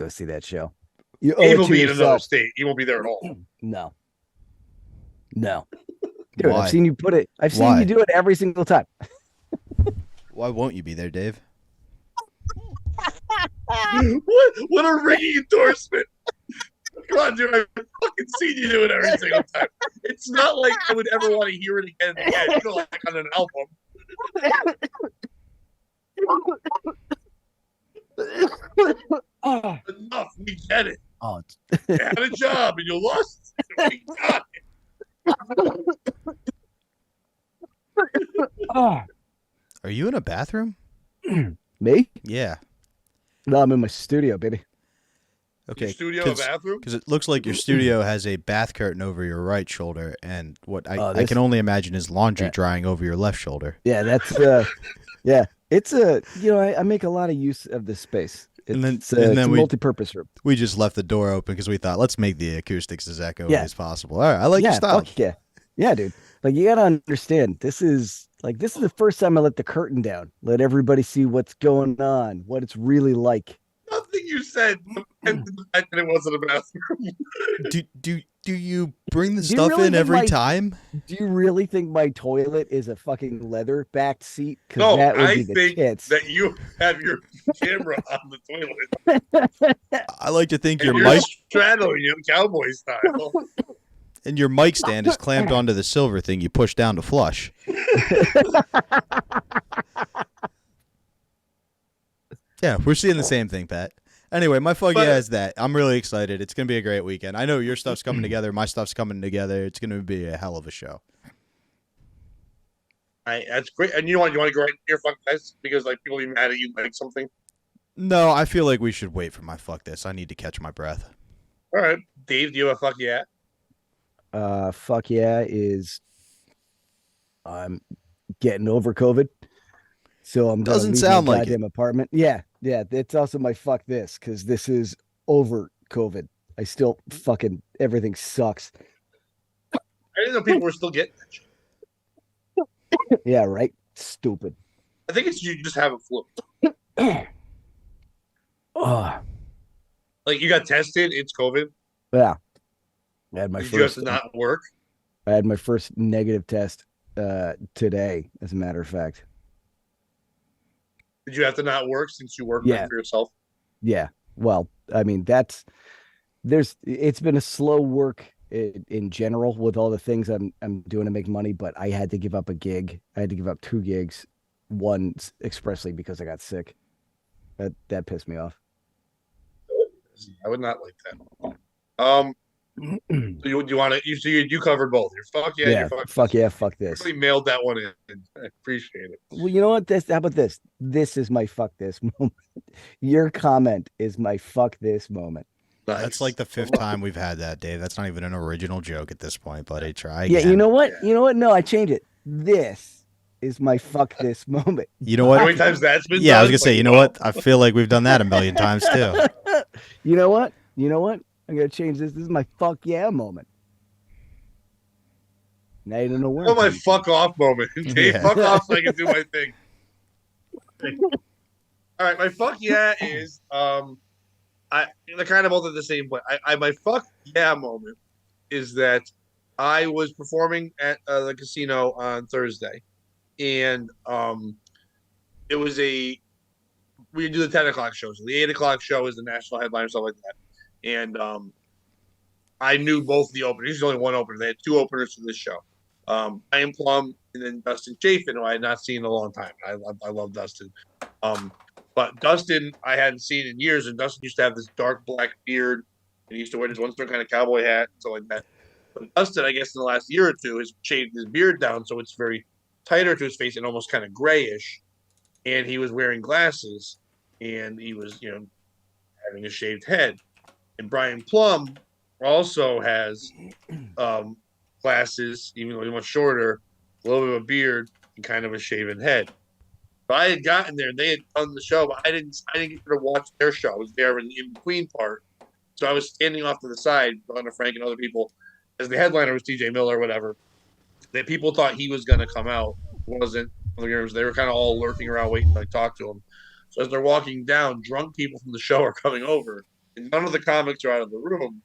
see that show. You owe Dave it will to be in another yourself. state. He won't be there at all. No. Dude, Why? I've seen you put it. I've seen Why? you do it every single time. Why won't you be there, Dave? What a ringing endorsement! Come on, dude. I've fucking seen you do it every single time. It's not like I would ever want to hear it again and again. You know, like on an album. Enough. We get it. Oh, You had a job and you lost it. We got oh. Are you in a bathroom? Me? Yeah. No, I'm in my studio, baby. Okay. Your studio, bathroom? Because it looks like your studio has a bath curtain over your right shoulder, and what I This- can only imagine is laundry Yeah. drying over your left shoulder. Yeah, that's yeah. It's I make a lot of use of this space. It's And then it's a we- multi-purpose room. We just left the door open because we thought, let's make the acoustics as echoey Yeah. as possible. All right, I like your Yeah, style. fuck yeah. Yeah, dude. Like you gotta understand, this is the first time I let the curtain down. Let everybody see what's going on, what it's really like. Nothing you said depends on the fact that it wasn't a bathroom. Do you bring the Do you stuff really in think every my- time? Do you really think my toilet is a fucking leather backed seat? Because No, that would I be the think tits. that you have your camera on the toilet. I like to think And your you're mic straddling him cowboy style. and your mic stand is clamped onto the silver thing you push down to flush. Yeah, we're seeing the same thing, Pat. Anyway, my fuck yeah is that. I'm really excited. It's going to be a great weekend. I know your stuff's coming together. My stuff's coming together. It's going to be a hell of a show. That's great. And you know what? You want to go right into your fuck this because like people be mad at you like something. No, I feel like we should wait for my fuck this. I need to catch my breath. All right, Dave, do you have a fuck yeah? Fuck yeah is I'm getting over COVID. So I'm gonna Doesn't leave sound my like it. goddamn apartment. Yeah. It's also my fuck this because this is over COVID. I still fucking everything sucks. I didn't know people were still getting that shit. Yeah, right. Stupid. I think it's you just have a flu. Oh, Like you got tested, it's COVID. yeah. I had my Did you have first. to not work? I had my first negative test today, as a matter of fact. Did you have to not work since you work Yeah. for yourself? Yeah. Well, I mean, it's been a slow work in general with all the things I'm doing to make money, but I had to give up a gig. I had to give up 2 gigs, one expressly because I got sick. That pissed me off. I would not like that. You want to? You covered both. Your fuck yeah, your Yeah, fuck fuck this. yeah, fuck You this. really mailed that one in. I appreciate it. Well, you know what? How about this? This is my fuck this moment. Your comment is my fuck this moment. That's Nice. like the fifth time we've had that, Dave. That's not even an original joke at this point, buddy. Try Yeah, you again. know what? Yeah. You know what? No, I changed it. This is my fuck this moment. You know How what? many times that's been Yeah, I was done? gonna say, Like, you know wow. what? I feel like we've done that a million times too. You know what? You know what? I'm gonna change this. This is my fuck yeah moment. Now you don't know where Oh, I'm my coming from. fuck off moment. Dave, Yeah. fuck off so I can do my thing. All right, my fuck yeah is they're kind of both at the same point. My fuck yeah moment is that I was performing at the casino on Thursday, and it was we do the 10 o'clock show. So the 8 o'clock show is the national headline or stuff like that, and I knew both the openers. There's only one opener. They had two openers for this show. Brian Plum and then Dustin Chafin, who I had not seen in a long time. I love Dustin. But Dustin, I hadn't seen in years, and Dustin used to have this dark black beard, and he used to wear this one certain kind of cowboy hat, so like that. But Dustin, I guess, in the last year or two, has shaved his beard down, so it's very tighter to his face and almost kind of grayish. And he was wearing glasses, and he was, having a shaved head. And Brian Plum also has glasses, even though he's much shorter, a little bit of a beard, and kind of a shaven head. But I had gotten there, and they had done the show, but I didn't get to watch their show. I was there in the in between part, so I was standing off to the side, talking to Frank and other people, as the headliner was TJ Miller or whatever. That people thought he was going to come out, wasn't. They were kind of all lurking around, waiting to talk to him. So as they're walking down, drunk people from the show are coming over, and none of the comics are out of the room.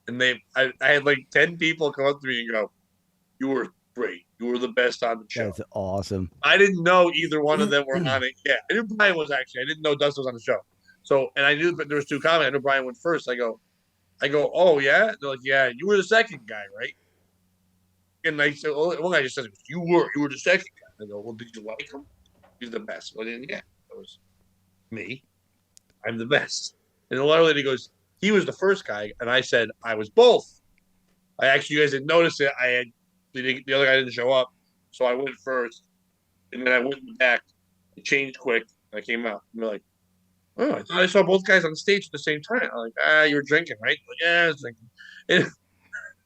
And I had like 10 people come up to me and go, "You were great. You were the best on the show." That's awesome. I didn't know either one of them were on it. Yeah, I knew Brian was actually. I didn't know Dustin was on the show. So, and I knew that there was two comics. I knew Brian went first. I go, "Oh yeah." They're like, "Yeah, you were the second guy, right?" And I said, "Oh, one guy just said, you were the second guy." I go, "Well, did you like him? He's the best." Well, then, yeah, that was me. I'm the best. And the other lady goes, "He was the first guy," and I said, "I was both." I actually, you guys didn't notice it. The other guy didn't show up, so I went first, and then I went back, I changed quick, and I came out. And they're like, "Oh, I thought I saw both guys on stage at the same time." I'm like, you were drinking, right? Like, yeah, I was drinking. And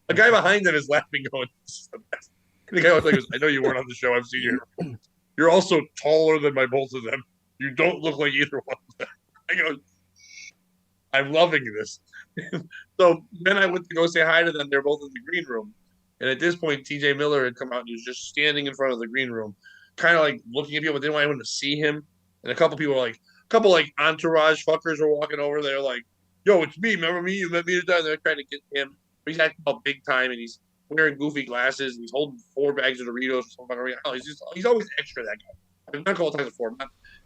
a guy behind them is laughing, going, "This is the best." And the guy was like, "I know you weren't on the show. I've seen you. You're also taller than both of them. You don't look like either one of them." I go, "I'm loving this." So then I went to go say hi to them. They're both in the green room. And at this point, TJ Miller had come out and he was just standing in front of the green room, kind of like looking at people, but didn't want anyone to see him. And a couple people were like, entourage fuckers were walking over there, like, "Yo, it's me. Remember me? You met me today." They're trying to get him. But he's acting all big time and he's wearing goofy glasses. And he's holding 4 bags of Doritos or something. Oh, he's always extra, that guy. I've met a couple times before.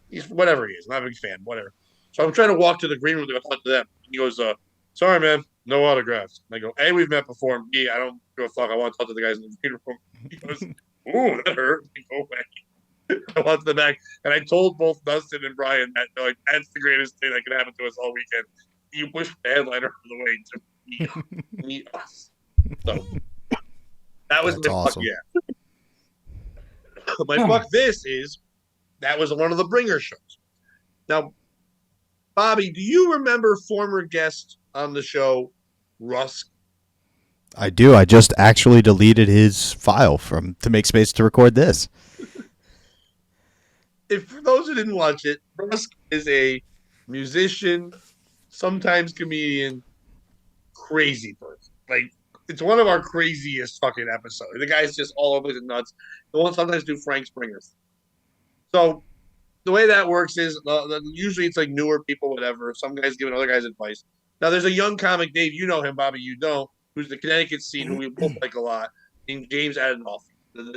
He's whatever he is. I'm not a big fan, whatever. So I'm trying to walk to the green room to go talk to them. And he goes, "Sorry, man, no autographs." And I go, "A, we've met before. And B, I don't give a fuck. I want to talk to the guys in the green room." He goes, "Ooh, that hurt." I go away. I went to the back, and I told both Dustin and Brian that that's the greatest thing that can happen to us all weekend. You push the headliner of the way to meet us. So that was That's my awesome. fuck yeah. My fuck this is that was one of the bringer shows. Now, Bobby, do you remember former guest on the show, Rusk? I do. I just actually deleted his file to make space to record this. If for those who didn't watch it, Rusk is a musician, sometimes comedian, crazy person. Like, it's one of our craziest fucking episodes. The guy's just all over the nuts. He'll sometimes do Frank Springer. So the way that works is usually it's like newer people, whatever. Some guys giving other guys advice. Now there's a young comic, Dave. You know him, Bobby. You don't. Who's the Connecticut scene, who we both like a lot, named James Adenoff. Oh,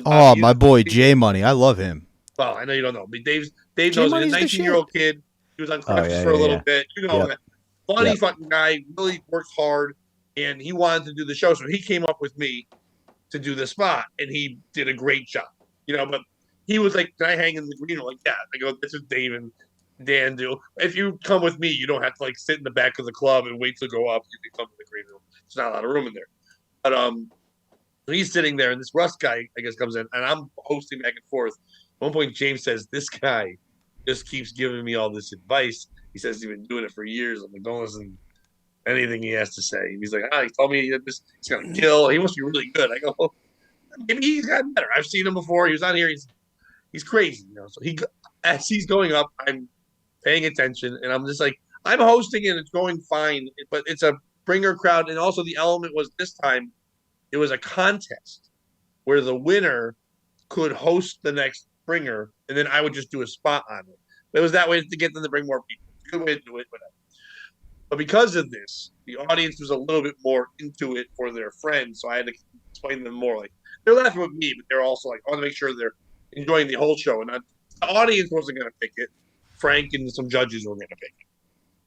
Bobby, my boy J Money. I love him. well, I know you don't know, but Dave J knows. He's a Money's the 19-year-old kid. He was on Oh, Crutches yeah, for a yeah, little yeah. bit. You know, Yep. funny Yep. fucking guy, really works hard, and he wanted to do the show. So he came up with me to do the spot, and he did a great job. But he was like, "Can I hang in the green room?" Like, yeah. I go, "This is Dave and Dan do. If you come with me, you don't have to like sit in the back of the club and wait to go up. You can come to the green room. There's not a lot of room in there." But he's sitting there, and this Russ guy, I guess, comes in, and I'm hosting back and forth. At one point, James says, "This guy just keeps giving me all this advice." He says he's been doing it for years. I'm like, "Don't listen to anything he has to say." He's like, he told me that he's gonna kill. He must be really good. I go, maybe he's gotten better. I've seen him before. He was on here. He's crazy, So as he's going up, I'm paying attention, and I'm just like, I'm hosting it. It's going fine, but it's a bringer crowd, and also the element was this time it was a contest where the winner could host the next bringer, and then I would just do a spot on it. It was that way to get them to bring more people. Good way to do it, whatever. But because of this, the audience was a little bit more into it for their friends, so I had to explain them more. Like, they're laughing with me, but they're also like, I want to make sure they're enjoying the whole show. And the audience wasn't going to pick it. Frank and some judges were going to pick it.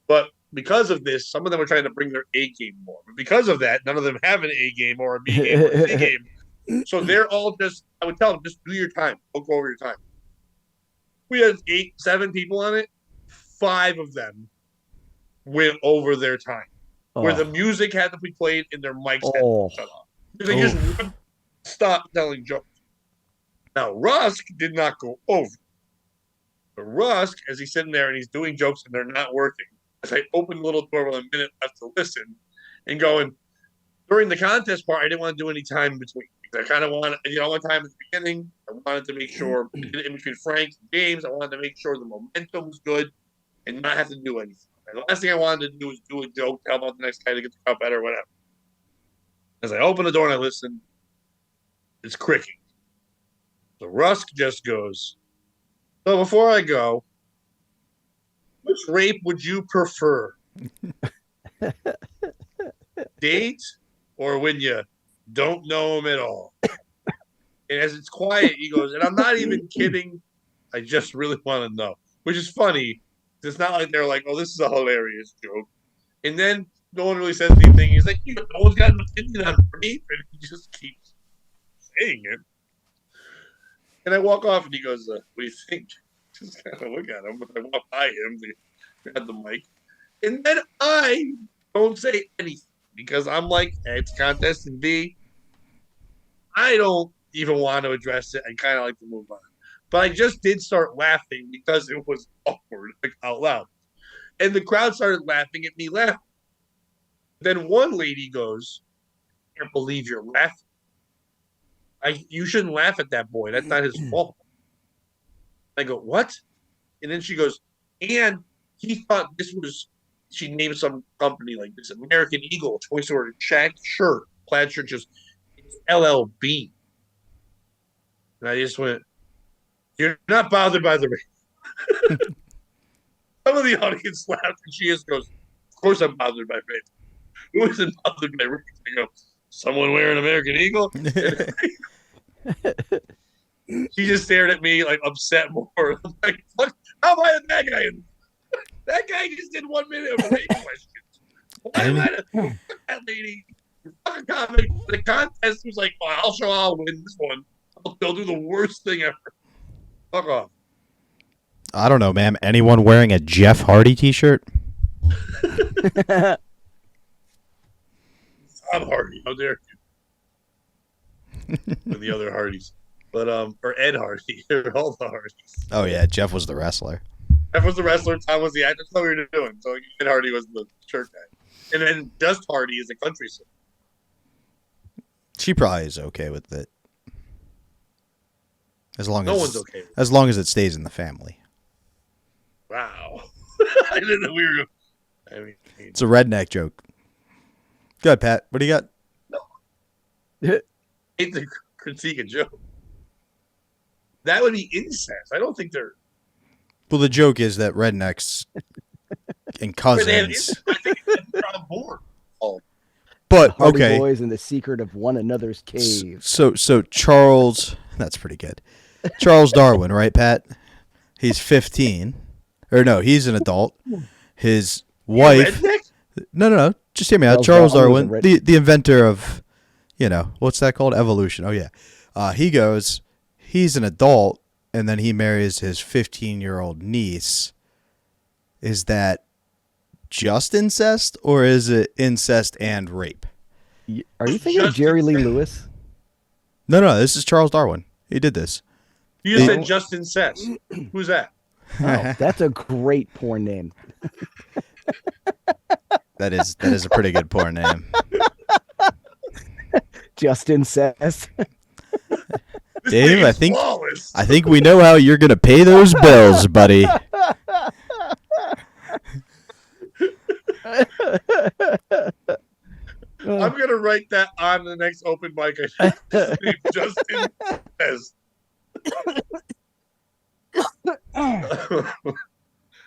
But because of this, some of them were trying to bring their A game more. But because of that, none of them have an A game or a B game or a C game. So they're all just, I would tell them, just do your time. Don't go over your time. We had 7 people on it. 5 of them went over their time. Where the music had to be played and their mics had to be shut off. They just wouldn't stop telling jokes. Now, Rusk did not go over. But Rusk, as he's sitting there and he's doing jokes and they're not working, as I opened the little door with a minute left to listen and going, during the contest part, I didn't want to do any time in between. I kind of wanted, one time at the beginning, I wanted to make sure, in between Frank and James, I wanted to make sure the momentum was good and not have to do anything. The last thing I wanted to do was do a joke, tell about the next guy to get the crowd better, whatever. As I open the door and I listen, it's cricket. So Rusk just goes, "So before I go, which rape would you prefer? Date or when you don't know him at all?" And as it's quiet, he goes, and I'm not even kidding. I just really want to know, which is funny. It's not like they're like, "Oh, this is a hilarious joke." And then no one really says anything. He's like, "No one's got an opinion on rape," and he just keeps saying it. And I walk off, and he goes, "What do you think?" Just kind of look at him. I walk by him, they had the mic, and then I don't say anything because I'm like, it's a contest, and B, I don't even want to address it. I kind of like to move on. But I just did start laughing because it was awkward, like out loud. And the crowd started laughing at me laughing. Then one lady goes, "I can't believe you're laughing. You shouldn't laugh at that boy. That's not his fault." I go, "What?" And then she goes, "And he thought this was," she named some company like this, American Eagle, choice order, checked shirt, plaid shirt, just LLB. And I just went, "You're not bothered by the rape." Some of the audience laughed, and she just goes, "Of course I'm bothered by rape. Who isn't bothered by rape?" I go, "Someone wearing American Eagle?" She just stared at me like upset more. I'm like, "What? How am I a bad guy?" That guy just did 1 minute of rape questions. Why am I that lady? Fucking comic. The contest was like, I'll win this one. They'll do the worst thing ever. Fuck off. I don't know, ma'am. Anyone wearing a Jeff Hardy t-shirt? Tom Hardy, how dare you? And the other Hardys. But or Ed Hardy, or all the Hardys. Oh yeah, Jeff was the wrestler. Jeff was the wrestler, Tom was the actor. That's what we were doing. So Ed Hardy was the shirt guy. And then Just Hardy is a country singer. She probably is okay with it. As long No as one's okay with it. As long as it stays in the family. Wow. I didn't know we were going. It's a redneck joke. Go ahead, Pat. What do you got? I hate to critique a joke. That would be incest. I don't think they're. Well, the joke is that rednecks and cousins. I think they're on board. Oh. But Hardy okay. Boys and the secret of one another's cave. So Charles, that's pretty good. Charles Darwin, right, Pat? He's 15, Or no, he's an adult. His You wife. redneck? No. Just hear me out. Charles Darwin, the inventor of, what's that called? Evolution. Oh, yeah. He's an adult, and then he marries his 15-year-old niece. Is that just incest, or is it incest and rape? Are you thinking of Jerry Lee Lewis? No. This is Charles Darwin. He did this. You just said Justin Sess. Who's that? Oh, that's a great porn name. That is a pretty good porn name. Justin says. Dave, I think we know how you're gonna pay those bills, buddy. I'm gonna write that on the next open mic. I should name Justin Sess.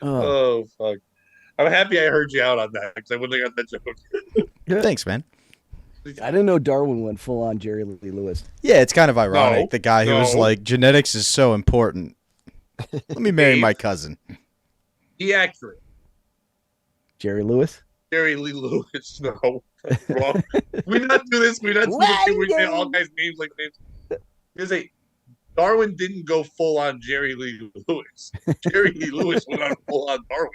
Oh fuck! I'm happy I heard you out on that because I wouldn't have got that joke. Thanks, man. I didn't know Darwin went full on Jerry Lee Lewis. Yeah, it's kind of ironic. The guy who was No. like, genetics is so important. Let me marry my cousin. Be accurate. Jerry Lewis? Jerry Lee Lewis. No, wrong. We not do this. We not do this. We say all guys' names like names. You say Darwin didn't go full on Jerry Lee Lewis. Jerry Lee Lewis went on full on Darwin.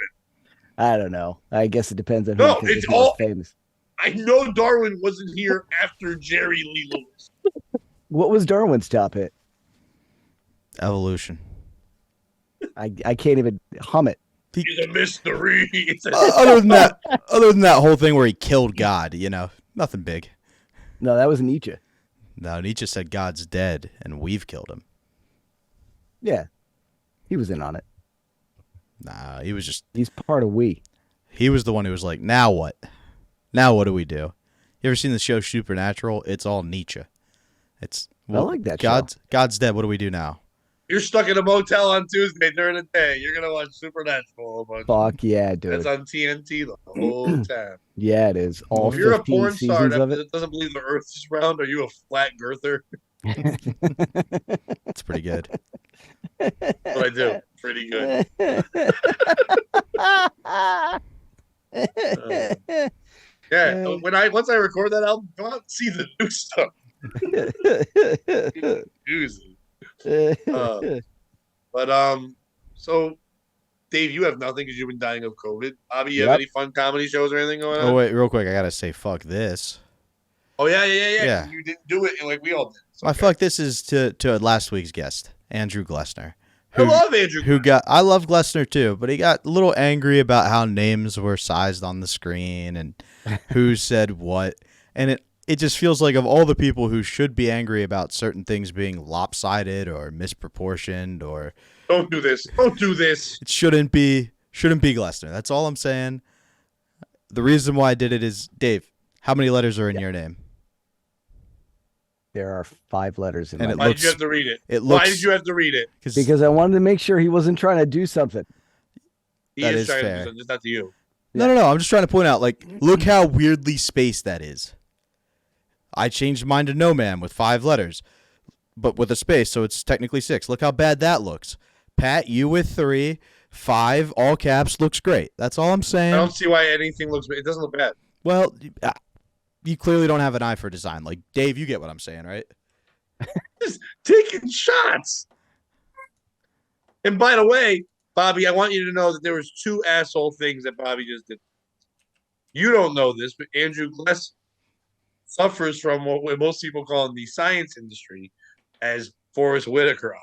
I don't know. I guess it depends on No, who it's is most all famous. I know Darwin wasn't here after Jerry Lee Lewis. What was Darwin's top hit? Evolution. I can't even hum it. He's a mystery. Other than that whole thing where he killed God, nothing big. No, that was Nietzsche. No, Nietzsche said God's dead and we've killed him. Yeah, he was in on it. Nah, He's part of we. He was the one who was like, now what? Now what do we do? You ever seen the show Supernatural? It's all Nietzsche. I like that show. God's dead. What do we do now? You're stuck in a motel on Tuesday during the day. You're gonna watch Supernatural. Fuck yeah, dude. That's on TNT the whole time. Yeah, it is. All If you're a 15 porn star seasons of it. that doesn't believe the Earth is round, are you a flat girther? That's pretty good. That's what I do. Pretty good. Yeah. Once I record that album, go out and see the new stuff. So Dave, you have nothing because you've been dying of COVID. Bobby, you have any fun comedy shows or anything going on? Oh wait, real quick, I gotta say fuck this. Oh yeah. You didn't do it like we all did. My fuck this is to last week's guest, Andrew Glessner. I love Andrew. I love Glessner too, but he got a little angry about how names were sized on the screen and who said what. And it just feels like of all the people who should be angry about certain things being lopsided or misproportioned or Don't do this. Don't do this. It shouldn't be Glessner. That's all I'm saying. The reason why I did it is, Dave, how many letters are in your name? There are 5 letters in Why my name. did you have to read it? Why did you have to read it? Because I wanted to make sure he wasn't trying to do something. He That is is trying to do fair. something, just not to you. No. I'm just trying to point out, look how weirdly spaced that is. I changed mine to No Man with 5 letters, but with a space, so it's technically 6. Look how bad that looks. Pat, you with 3, 5, all caps, looks great. That's all I'm saying. I don't see why anything looks bad. It doesn't look bad. Well, you clearly don't have an eye for design. Like, Dave, you get what I'm saying, right? Just taking shots. And by the way, Bobby, I want you to know that there was 2 asshole things that Bobby just did. You don't know this, but Andrew Gless suffers from what most people call in the science industry as Forrest Whitaker on.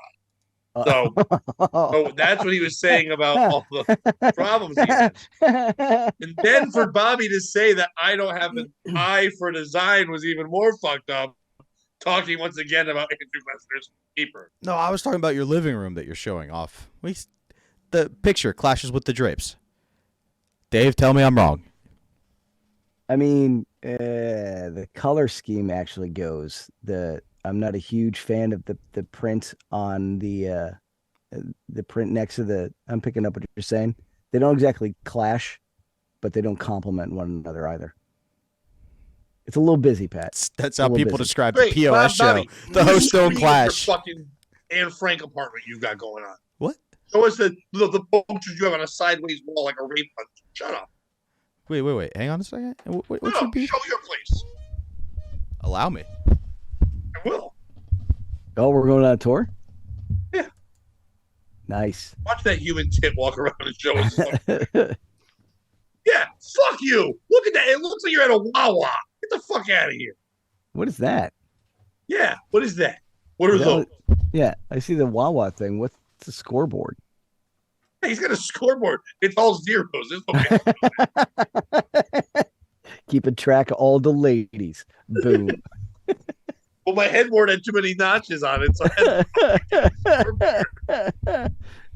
So that's what he was saying about all the problems he has. And then for Bobby to say that I don't have an eye for design was even more fucked up. Talking once again about Andrew Glessner's paper. No, I was talking about your living room that you're showing off. The picture clashes with the drapes. Dave, tell me I'm wrong. I mean, the color scheme actually goes. I'm not a huge fan of the print on the print next to the. I'm picking up what you're saying. They don't exactly clash, but they don't complement one another either. It's a little busy, Pat. That's how people describe Wait, the POS Bobby, show. The hosts don't clash. Fucking Anne Frank apartment you got going on. What? Show us the posters you have on a sideways wall like a rape hunt. Shut up. Wait. Hang on a second. What's your beef? Show your place. Allow me. I will. Oh, we're going on a tour? Yeah. Nice. Watch that human tit walk around and show us. Yeah, fuck you. Look at that. It looks like you're at a Wawa. Get the fuck out of here. What is that? Yeah, what is that? What are those? Yeah, I see the Wawa thing. What's the scoreboard? Hey, he's got a scoreboard. It's all zeros. There's no Keeping track of all the ladies. Boom. Well, my headboard had too many notches on it, so I had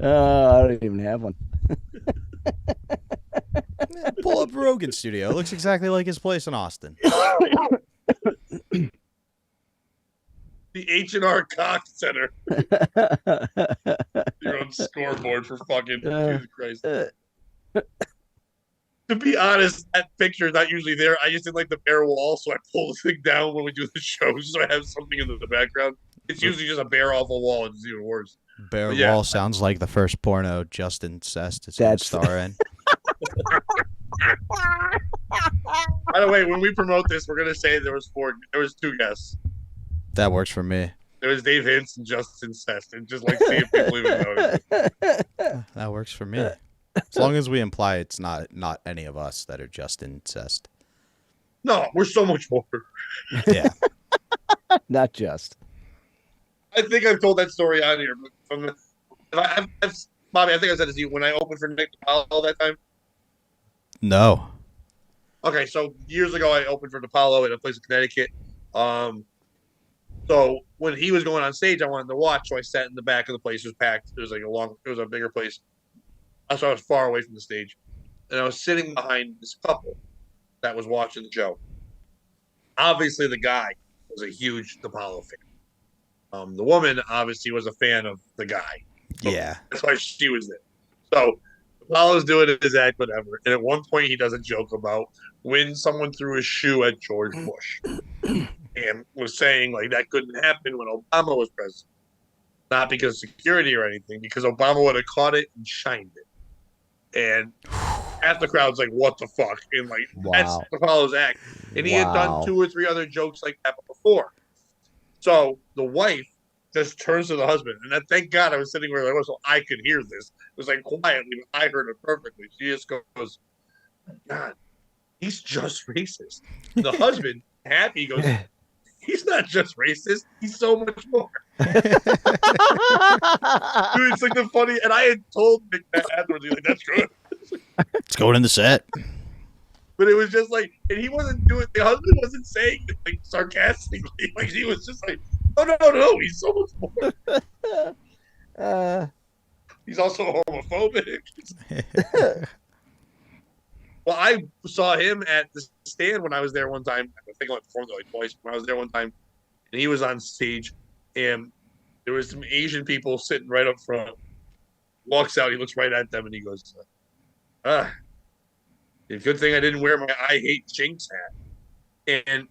I don't even have one. Pull up Rogan Studio. It looks exactly like his place in Austin. the H&R Cox Center. Your own scoreboard for fucking Jesus Christ. To be honest, that picture is not usually there. I just didn't like the bare wall, so I pull the thing down when we do the shows, so I have something in the background. It's usually just a bare off a wall. It's even worse. Bare wall sounds like the first porno Justin Cest is going to star in. By the way, when we promote this, we're gonna say there was two guests. That works for me. There was Dave Hintz and Justin Cest, and just like see if people even notice. That works for me. As long as we imply it's not any of us that are Justin Cest. No, we're so much more. Yeah. Not just. I think I've told that story on here, but Bobby, I think I said this to you when I opened for Nick DiPaolo that time. No. Okay, so years ago I opened for DiPaolo in a place in Connecticut. So when he was going on stage, I wanted to watch, so I sat in the back of the place. It was packed. It was like it was a bigger place. So I was far away from the stage, and I was sitting behind this couple that was watching the show. Obviously, the guy was a huge DiPaolo fan. The woman obviously was a fan of the guy. So yeah, that's why she was there. So DiPaolo's doing his act, whatever. And at one point, he does a joke about when someone threw a shoe at George Bush, and was saying like that couldn't happen when Obama was president. Not because of security or anything, because Obama would have caught it and shined it. And half the crowd's like, "What the fuck?" And like, that's DiPaolo's act. And he had done 2 or 3 other jokes like that before. So the wife just turns to the husband, and thank God I was sitting where I was, so I could hear this. It was like quietly, but I heard it perfectly. She just goes, "God, he's just racist." And the husband, happy, goes, "He's not just racist. He's so much more." Dude, it's like the funny, and I had told Nick that afterwards. He's like, "That's good." It's going in the set. But it was just like, and he wasn't doing. The husband wasn't saying it like sarcastically. Like he was just like, "No, he's so much more." He's also homophobic. Well, I saw him at the stand when I was there one time. I think I went performed there like twice. When I was there one time, and he was on stage, and there was some Asian people sitting right up front. Walks out, he looks right at them, and he goes, good thing I didn't wear my I hate Jinx hat." And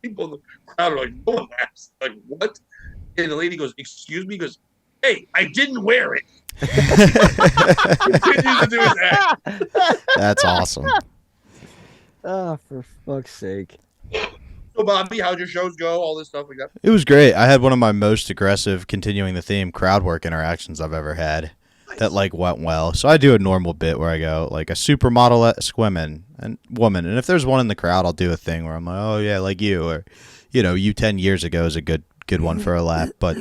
people in the crowd are like, no one laughs. Like, what? And the lady goes, "Excuse me?" He goes, "Hey, I didn't wear it." Continues to do his act. That's awesome. Oh, for fuck's sake. So, Bobby, how'd your shows go? All this stuff like that? It was great. I had one of my most aggressive, continuing the theme, crowd work interactions I've ever had. That like went well. So I do a normal bit where I go like a supermodel-esque woman, and if there's one in the crowd, I'll do a thing where I'm like, "Oh yeah, like you," or you 10 years ago is a good one for a laugh. But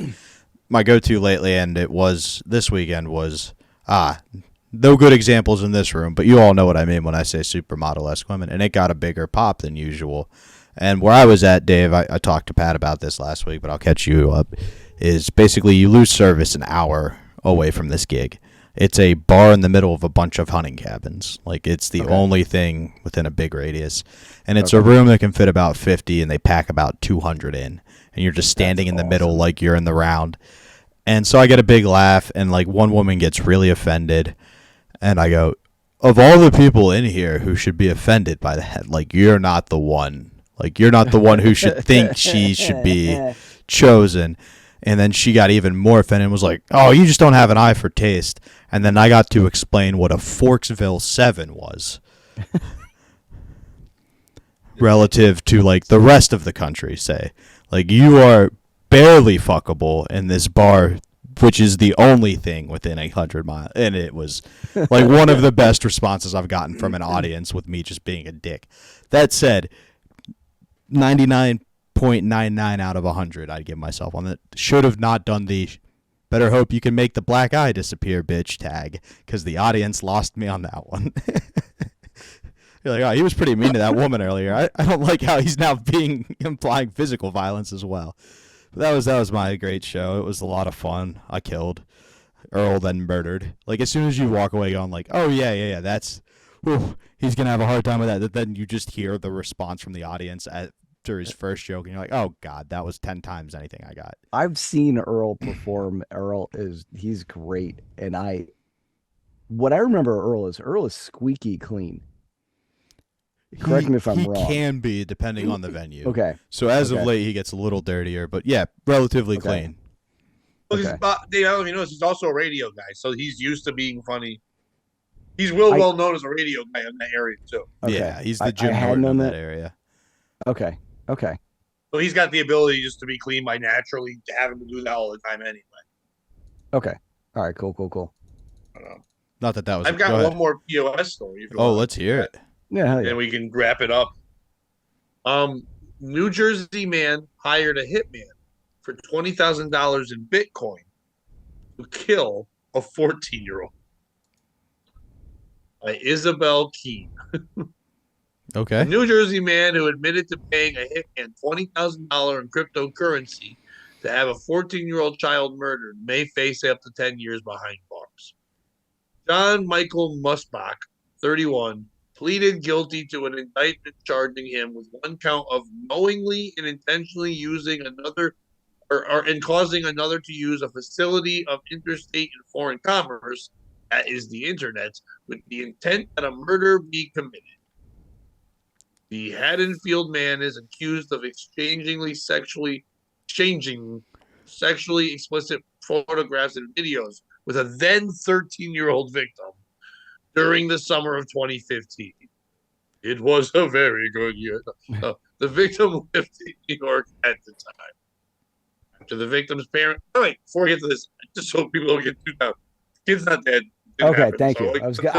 my go-to lately, and it was this weekend, was no good examples in this room, but you all know what I mean when I say supermodel-esque women, and it got a bigger pop than usual. And where I was at, Dave, I talked to Pat about this last week, but I'll catch you up, is basically you lose service an hour away from this gig. It's a bar in the middle of a bunch of hunting cabins. Like, it's the only thing within a big radius. And it's a room that can fit about 50, and they pack about 200 in. And you're just standing in the middle like you're in the round. And so I get a big laugh, and, like, one woman gets really offended. And I go, "Of all the people in here who should be offended by that, like, you're not the one. Like, you're not the one who should think she should be chosen." And then she got even more offended and was like, "Oh, you just don't have an eye for taste." And then I got to explain what a Forksville 7 was relative to like the rest of the country, say. Like, you are barely fuckable in this bar, which is the only thing within 100 miles. And it was like one of the best responses I've gotten from an audience with me just being a dick. That said, 99.99 out of 100 I'd give myself on that. Should have not done the "better hope you can make the black eye disappear, bitch" tag, because the audience lost me on that one. You're like, "Oh, he was pretty mean to that woman earlier. I don't like how he's now implying physical violence as well." But that was my great show. It was a lot of fun. I killed Earl, then murdered. Like, as soon as you walk away going like, "Oh yeah, that's, whew, he's gonna have a hard time with that," then you just hear the response from the audience after his first joke, and you're like, "Oh God, that was 10 times anything I got." I've seen Earl perform. He's great, and what I remember Earl is squeaky clean. Correct me if I'm wrong. He can be, depending on the venue. Okay. So as of late, he gets a little dirtier, but yeah, relatively clean. Well, Dave, I don't know if you notice, he's also a radio guy, so he's used to being funny. He's well known as a radio guy in that area too. Okay. Yeah, he's the Jim Norton of that area. Okay. So he's got the ability just to be clean by naturally having to do that all the time anyway. Okay. All right. Cool. I don't know. Not that was. I've got one more POS story. Let's hear it. Yeah, and we can wrap it up. New Jersey man hired a hitman for $20,000 in Bitcoin to kill a 14-year-old. By Isabel Keene. Okay. A New Jersey man who admitted to paying a hitman $20,000 in cryptocurrency to have a 14-year-old child murdered may face up to 10 years behind bars. John Michael Musbach, 31, pleaded guilty to an indictment charging him with one count of knowingly and intentionally using another and causing another to use a facility of interstate and foreign commerce, that is the internet, with the intent that a murder be committed. The Haddonfield man is accused of exchanging sexually explicit photographs and videos with a then 13-year-old victim during the summer of 2015. It was a very good year. The victim lived in New York at the time. After the victim's parent... Oh, wait, before we get to this, just so people don't get too down. Kid's not dead. Okay, thank you. I was going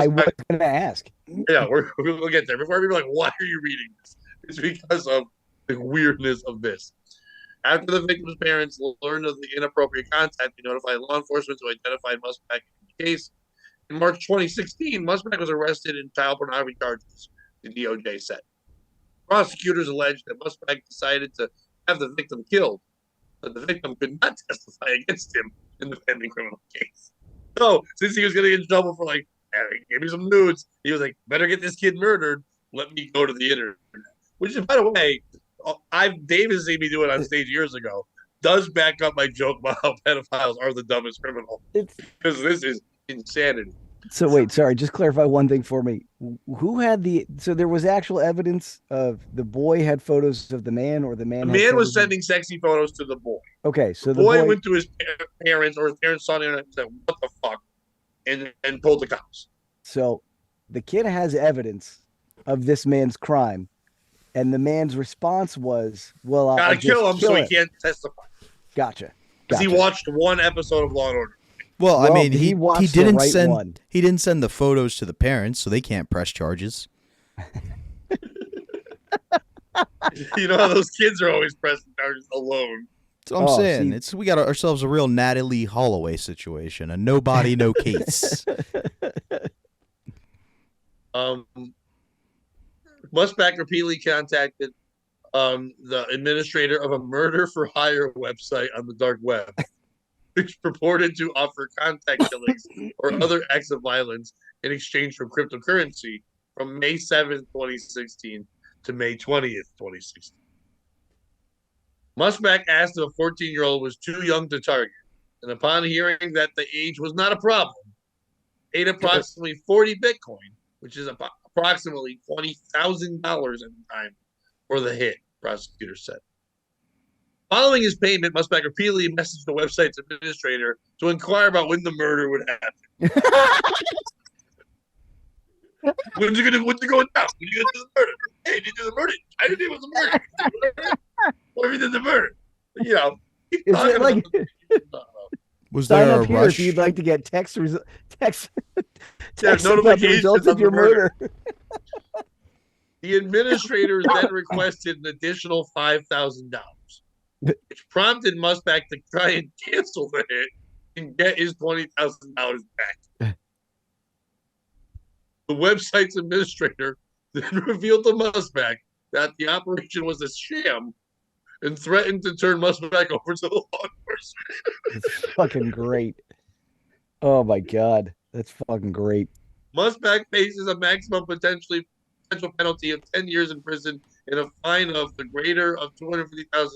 to ask. Yeah, we'll get there. Before people are like, why are you reading this? It's because of the weirdness of this. After the victim's parents learned of the inappropriate contact, they notified law enforcement who identified Musbach in the case. In March 2016, Musbach was arrested in child pornography charges, the DOJ said. Prosecutors alleged that Musbach decided to have the victim killed, but the victim could not testify against him in the pending criminal case. So, since he was going to get in trouble for, like, hey, give me some nudes, he was like, better get this kid murdered, let me go to the internet. Which is, by the way, Dave has seen me do it on stage years ago, does back up my joke about how pedophiles are the dumbest criminal. Because this is insanity. So wait, sorry, just clarify one thing for me. Who had so there was actual evidence of the boy had photos of the man, or the man was sending sexy photos to the boy. Okay, so the boy went to his parents, or his parents saw the internet and said, what the fuck? And pulled the cops. So the kid has evidence of this man's crime, and the man's response was, well, I'll gotta kill him so he can't testify. Gotcha. Because he watched one episode of Law and Order. Well, I mean, he didn't send he didn't send the photos to the parents, so they can't press charges. You know how those kids are always pressing charges alone. That's what I'm saying. We got ourselves a real Natalie Holloway situation, a nobody, no case. Musbach repeatedly contacted the administrator of a murder for hire website on the dark web, which purported to offer contact killings or other acts of violence in exchange for cryptocurrency from May 7th, 2016 to May 20th, 2016. Musbach asked if a 14-year-old was too young to target, and upon hearing that the age was not a problem, paid approximately 40 Bitcoin, which is approximately $20,000 at the time, for the hit, prosecutors said. Following his payment, Musback repeatedly messaged the website's administrator to inquire about when the murder would happen. When's it going down? When you get to the murder? Hey, did you do the murder? I didn't think it was a murder. What if you did the murder? You know, Is it like Was sign there up a here rush? if you'd like to get text Yeah, text about the notifications results of on the your murder? The administrators then requested an additional $5,000, which prompted Musback to try and cancel the hit and get his $20,000 back. The website's administrator then revealed to Musback that the operation was a sham and threatened to turn Musback over to the law enforcement. It's fucking great. Oh my god, that's fucking great. Musback faces a maximum potential penalty of 10 years in prison and a fine of the greater of $250,000,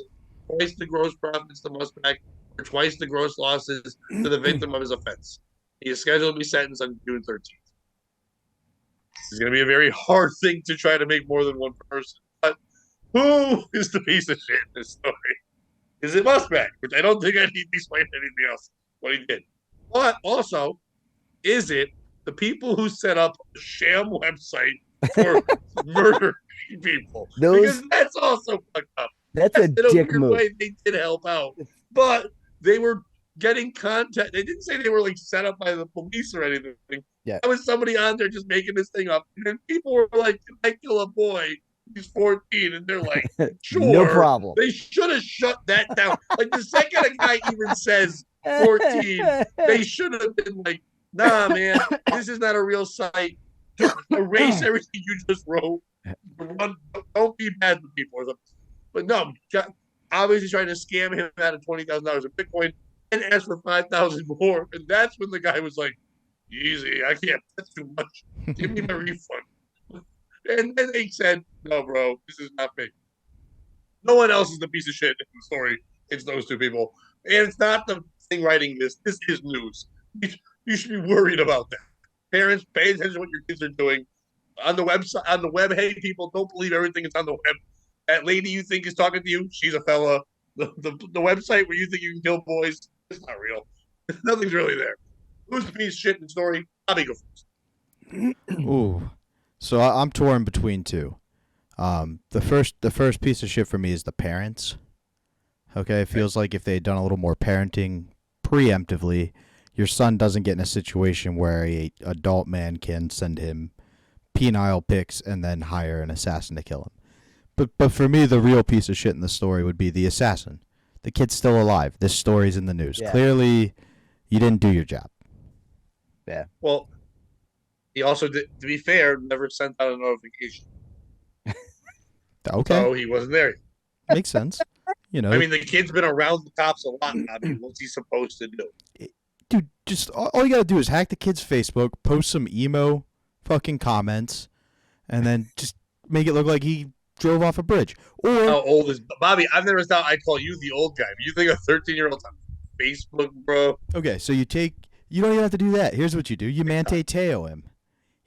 twice the gross profits to Musback, or twice the gross losses to the victim of his offense. He is scheduled to be sentenced on June 13th. This is going to be a very hard thing to try to make more than one person. But who is the piece of shit in this story? Is it Musback? Which I don't think I need to explain anything else what he did. But also, is it the people who set up a sham website for murder people? Because that's also fucked up. That's a dick move. Way they did help out, but they were getting contact. They didn't say they were like set up by the police or anything. Yeah, there was somebody on there just making this thing up, and then people were like, "Can I kill a boy? He's 14," and they're like, "Sure, no problem." They should have shut that down. Like the second a guy even says 14, they should have been like, "Nah, man, this is not a real site. Just erase everything you just wrote. Don't be bad to people." But no, obviously trying to scam him out of $20,000 in Bitcoin and ask for $5,000 more. And that's when the guy was like, "Easy, I can't. That's too much. Give me my refund." And then they said, "No, bro, this is not me. No one else is the piece of shit in the story. It's those two people. And it's not the thing writing this. This is news. You should be worried about that. Parents, pay attention to what your kids are doing. On the website, on the web, hey, people, don't believe everything that's on the web. That lady you think is talking to you, she's a fella. The website where you think you can kill boys, it's not real. Nothing's really there. Who's the piece of shit in the story? Bobby, go first. Ooh. So I'm torn between two. The first piece of shit for me is the parents. Okay, it feels like if they had done a little more parenting preemptively, your son doesn't get in a situation where a adult man can send him penile pics and then hire an assassin to kill him. But for me, the real piece of shit in the story would be the assassin. The kid's still alive. This story's in the news. Yeah. Clearly, you didn't do your job. Yeah. Well, he also did, to be fair, never sent out a notification. Okay. So he wasn't there. Makes sense. You know. I mean, the kid's been around the cops a lot. I mean, what's he supposed to do? Dude, just all you gotta do is hack the kid's Facebook, post some emo fucking comments, and then just make it look like he drove off a bridge. Or how old is Bobby? I've never thought I'd call you the old guy. You think a 13-year-old's on Facebook, bro? Okay, so you don't even have to do that. Here's what you do. You Mante-Teo him.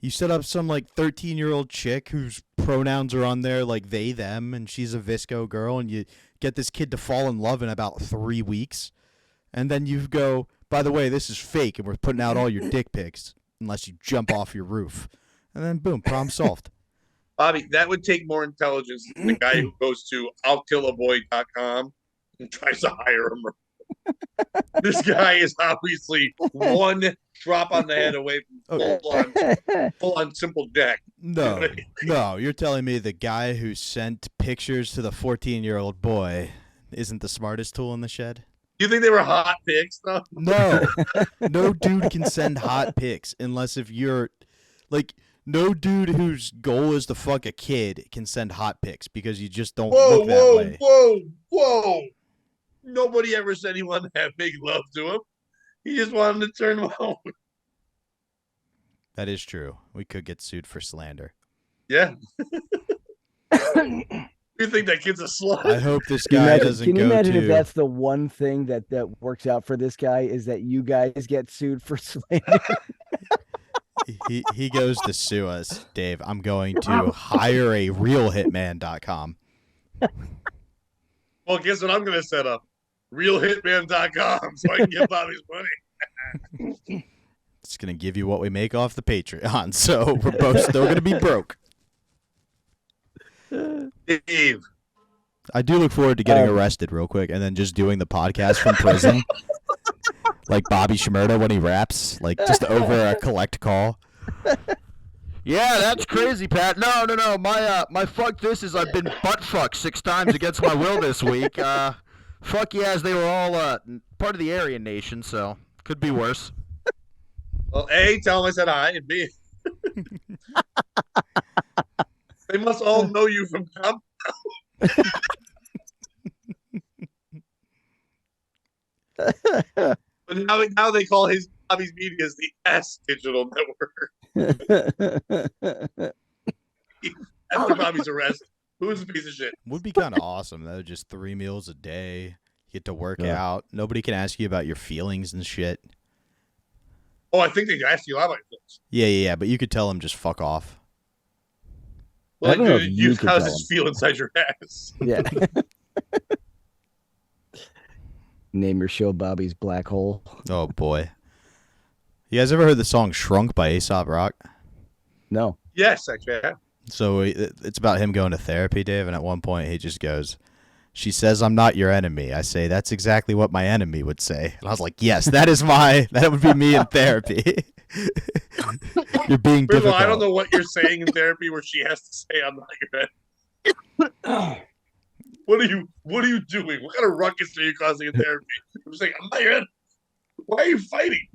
You set up some like 13-year-old chick whose pronouns are on there like they, them, and she's a Visco girl, and you get this kid to fall in love in about 3 weeks. And then you go, by the way, this is fake, and we're putting out all your dick pics unless you jump off your roof. And then boom, problem solved. Bobby, that would take more intelligence than the guy who goes to I'llKillAboy.com and tries to hire a murderer. This guy is obviously one drop on the head away from full on simple jack. No, you're telling me the guy who sent pictures to the 14-year-old boy isn't the smartest tool in the shed? You think they were hot pics, though? No dude can send hot pics unless if you're like. No dude whose goal is to fuck a kid can send hot pics because you just don't look that way. Whoa. Nobody ever said he wanted to have big love to him. He just wanted to turn him on. That is true. We could get sued for slander. Yeah. You think that kid's a slut? I hope this guy doesn't go to... Can you imagine if that's the one thing that works out for this guy is that you guys get sued for slander? He goes to sue us, Dave. I'm going to hire a real hitman.com. Well, guess what I'm going to set up? RealHitman.com so I can get Bobby's money. It's going to give you what we make off the Patreon, so we're both still going to be broke. Dave. I do look forward to getting arrested real quick and then just doing the podcast from prison. Like Bobby Shmurda when he raps, like just over a collect call. Yeah, that's crazy, Pat. No. My fuck this is I've been butt fucked 6 times against my will this week. Fuck yes, they were all part of the Aryan nation, so could be worse. Well, A, tell them I said hi, and B, they must all know you from Comp. But now they call Bobby's Media as the S Digital Network. After Bobby's arrest, who's a piece of shit? Would be kind of awesome though. Just 3 meals a day. You get to work out. Nobody can ask you about your feelings and shit. Oh, I think they asked you about my feelings. Yeah. But you could tell them just fuck off. Well, you how does this feel inside your ass? Yeah. Name your show Bobby's Black Hole. Oh boy. You guys ever heard the song "Shrunk" by Aesop Rock? No. Yes, actually, I have. So it's about him going to therapy, Dave, and at one point he just goes, "She says I'm not your enemy." I say, "That's exactly what my enemy would say." And I was like, "Yes, that would be me in therapy." You're being difficult. I don't know what you're saying in therapy where she has to say I'm not your enemy. What are you doing? What kind of ruckus are you causing in therapy? I'm saying I'm not your enemy. Why are you fighting?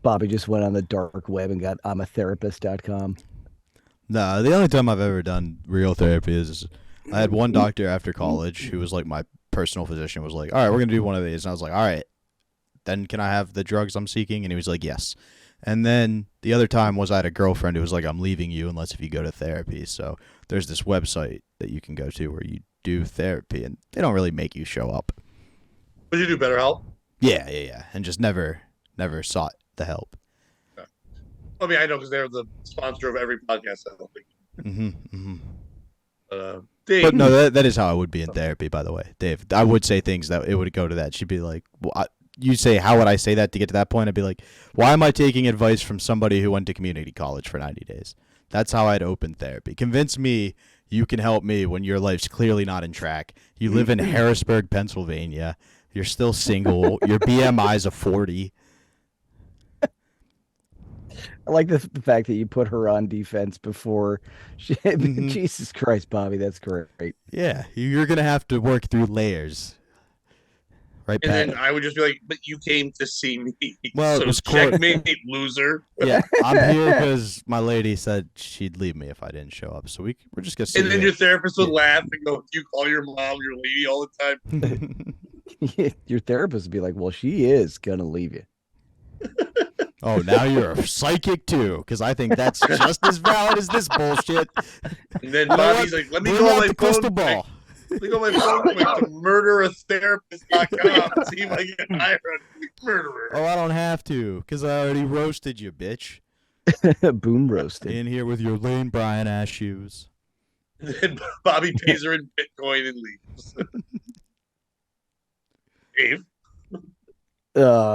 Bobby just went on the dark web and got imatherapist.com. No, the only time I've ever done real therapy is I had one doctor after college who was like my personal physician, was like, "All right, we're going to do one of these." And I was like, "All right, then can I have the drugs I'm seeking?" And he was like, "Yes." And then the other time was I had a girlfriend who was like, "I'm leaving you unless if you go to therapy." So there's this website that you can go to where you do therapy, and they don't really make you show up. Would you do BetterHelp? Yeah. And just never sought the help. I mean, I know because they're the sponsor of every podcast. I don't think. Dave. But no, that is how I would be in therapy, by the way, Dave. I would say things that it would go to that. She'd be like, well, you'd say, how would I say that to get to that point? I'd be like, why am I taking advice from somebody who went to community college for 90 days? That's how I'd open therapy. Convince me you can help me when your life's clearly not in track. You live in Harrisburg, Pennsylvania. You're still single. Your BMI's a 40. I like the fact that you put her on defense before she. Jesus Christ, Bobby, that's great. Yeah, you're gonna have to work through layers, right? And then I would just be like, "But you came to see me, well, so it was checkmate, loser." Yeah, I'm here because my lady said she'd leave me if I didn't show up. So we're just gonna. See and then your therapist would laugh and go, "You call your mom your lady all the time." Your therapist would be like, "Well, she is gonna leave you." Oh, now you're a psychic too, because I think that's just as valid as this bullshit. And then Bobby's like, "Let me go on my crystal ball. Let me go on my phone quick to murderatherapist.com and see if I get hired a murderer." Oh, I don't have to, because I already roasted you, bitch. Boom roasted. In here with your Lane Bryant ass shoes. And then Bobby pays her in Bitcoin and leaves. Dave?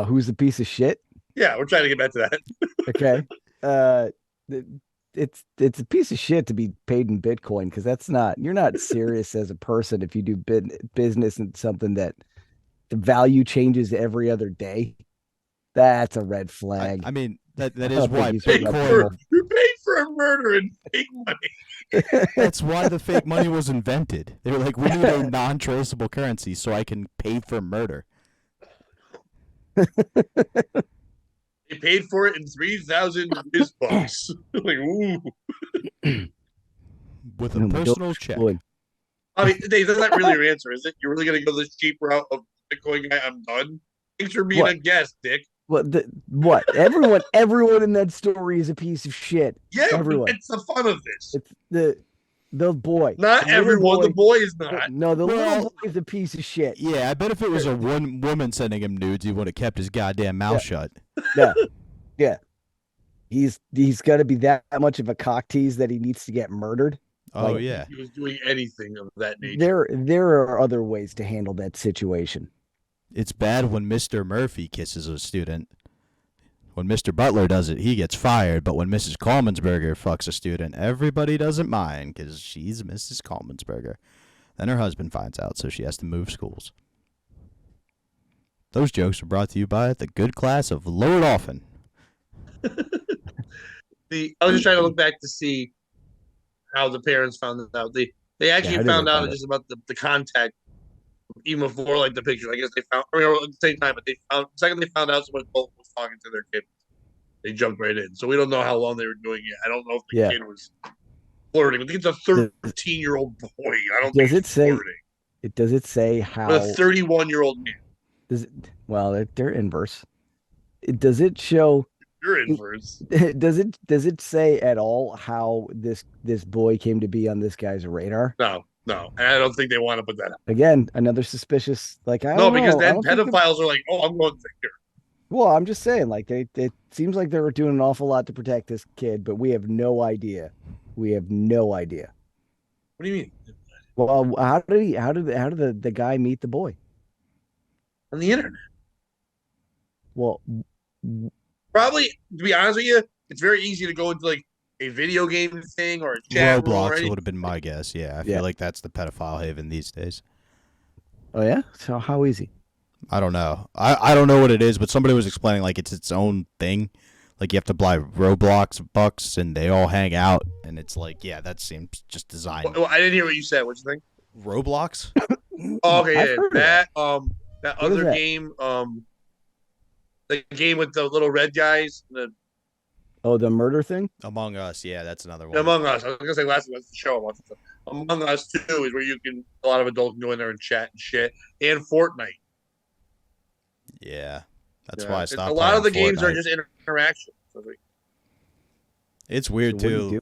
Who's the piece of shit? Yeah, we're trying to get back to that. Okay. It's a piece of shit to be paid in Bitcoin, because you're not serious as a person if you do business in something that the value changes every other day. That's a red flag. I mean, that is why Bitcoin. You're paid for a murder and fake money. That's why the fake money was invented. They were like, we need a non-traceable currency so I can pay for murder. They paid for it in 3,000 bucks. Like, ooh. With a personal check. I mean, Dave, that's not really your answer, is it? You're really going to go this cheap route of Bitcoin guy? I'm done. Thanks for being a guest, Dick. What? Everyone in that story is a piece of shit. Yeah, everyone. It's the fun of this. It's the boy. Not everyone. The boy is not. No, the little boy is a piece of shit. Yeah, I bet if it was a woman sending him nudes, he would have kept his goddamn mouth shut. Yeah. He's got to be that much of a cock tease that he needs to get murdered. Oh, Like, yeah. he was doing anything of that nature. there are other ways to handle that situation. It's bad when Mr. Murphy kisses a student. When Mr. Butler does it, he gets fired. But when Mrs. Kalmansberger fucks a student, everybody doesn't mind because she's Mrs. Kalmansberger. Then her husband finds out, so she has to move schools. Those jokes were brought to you by the good class of Lower Dolphin. I was just trying to look back to see how the parents found out. They actually how did found they out find just about the contact even before like the picture. I guess they found at the same time, but the second they found out someone was talking to their kid, they jumped right in. So we don't know how long they were doing it. I don't know if the kid was flirting. I think it's a 13-year-old boy. I don't think it's flirting. Does it say how? But a 31-year-old man. Does it? Well, they're inverse. Does it show? You're inverse. Does it say at all how this boy came to be on this guy's radar? No. I don't think they want to put that out. Again, another suspicious. Like I no, don't because know. then pedophiles are like, "Oh, I'm going there." Well, I'm just saying, like it seems like they were doing an awful lot to protect this kid, but we have no idea. We have no idea. What do you mean? Well, how did the guy meet the boy? On the internet. Well, probably to be honest with you, it's very easy to go into like a video game thing or a chat room. Roblox would have been my guess. Yeah, I feel like that's the pedophile haven these days. Oh yeah? So how easy? I don't know. I don't know what it is, but somebody was explaining like it's its own thing. Like you have to buy Roblox bucks and they all hang out, and it's like, yeah, that seems just designed. Well, I didn't hear what you said. What's the thing? Roblox? Oh, okay, yeah. That other that? game, the game with the little red guys. The murder thing? Among Us, yeah, that's another one. Among Us. I was gonna say last week, that's the show I watched. Among Us 2 is where a lot of adults can go in there and chat and shit. And Fortnite. Yeah. That's why I stopped. A lot of the Fortnite. games are just interaction. It's weird too.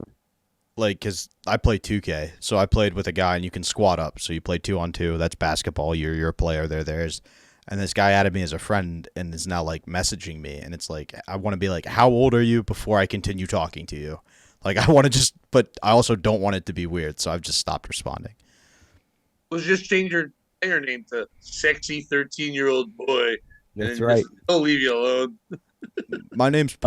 Like, because I play 2K, so I played with a guy and you can squad up. So you play 2-on-2. That's basketball. You're a player. They're theirs. And this guy added me as a friend and is now like messaging me. And it's like, I want to be like, how old are you before I continue talking to you? Like, I want to just, but I also don't want it to be weird. So I've just stopped responding. Let's just change your name to sexy 13-year-old boy. That's right. I'll leave you alone. My name's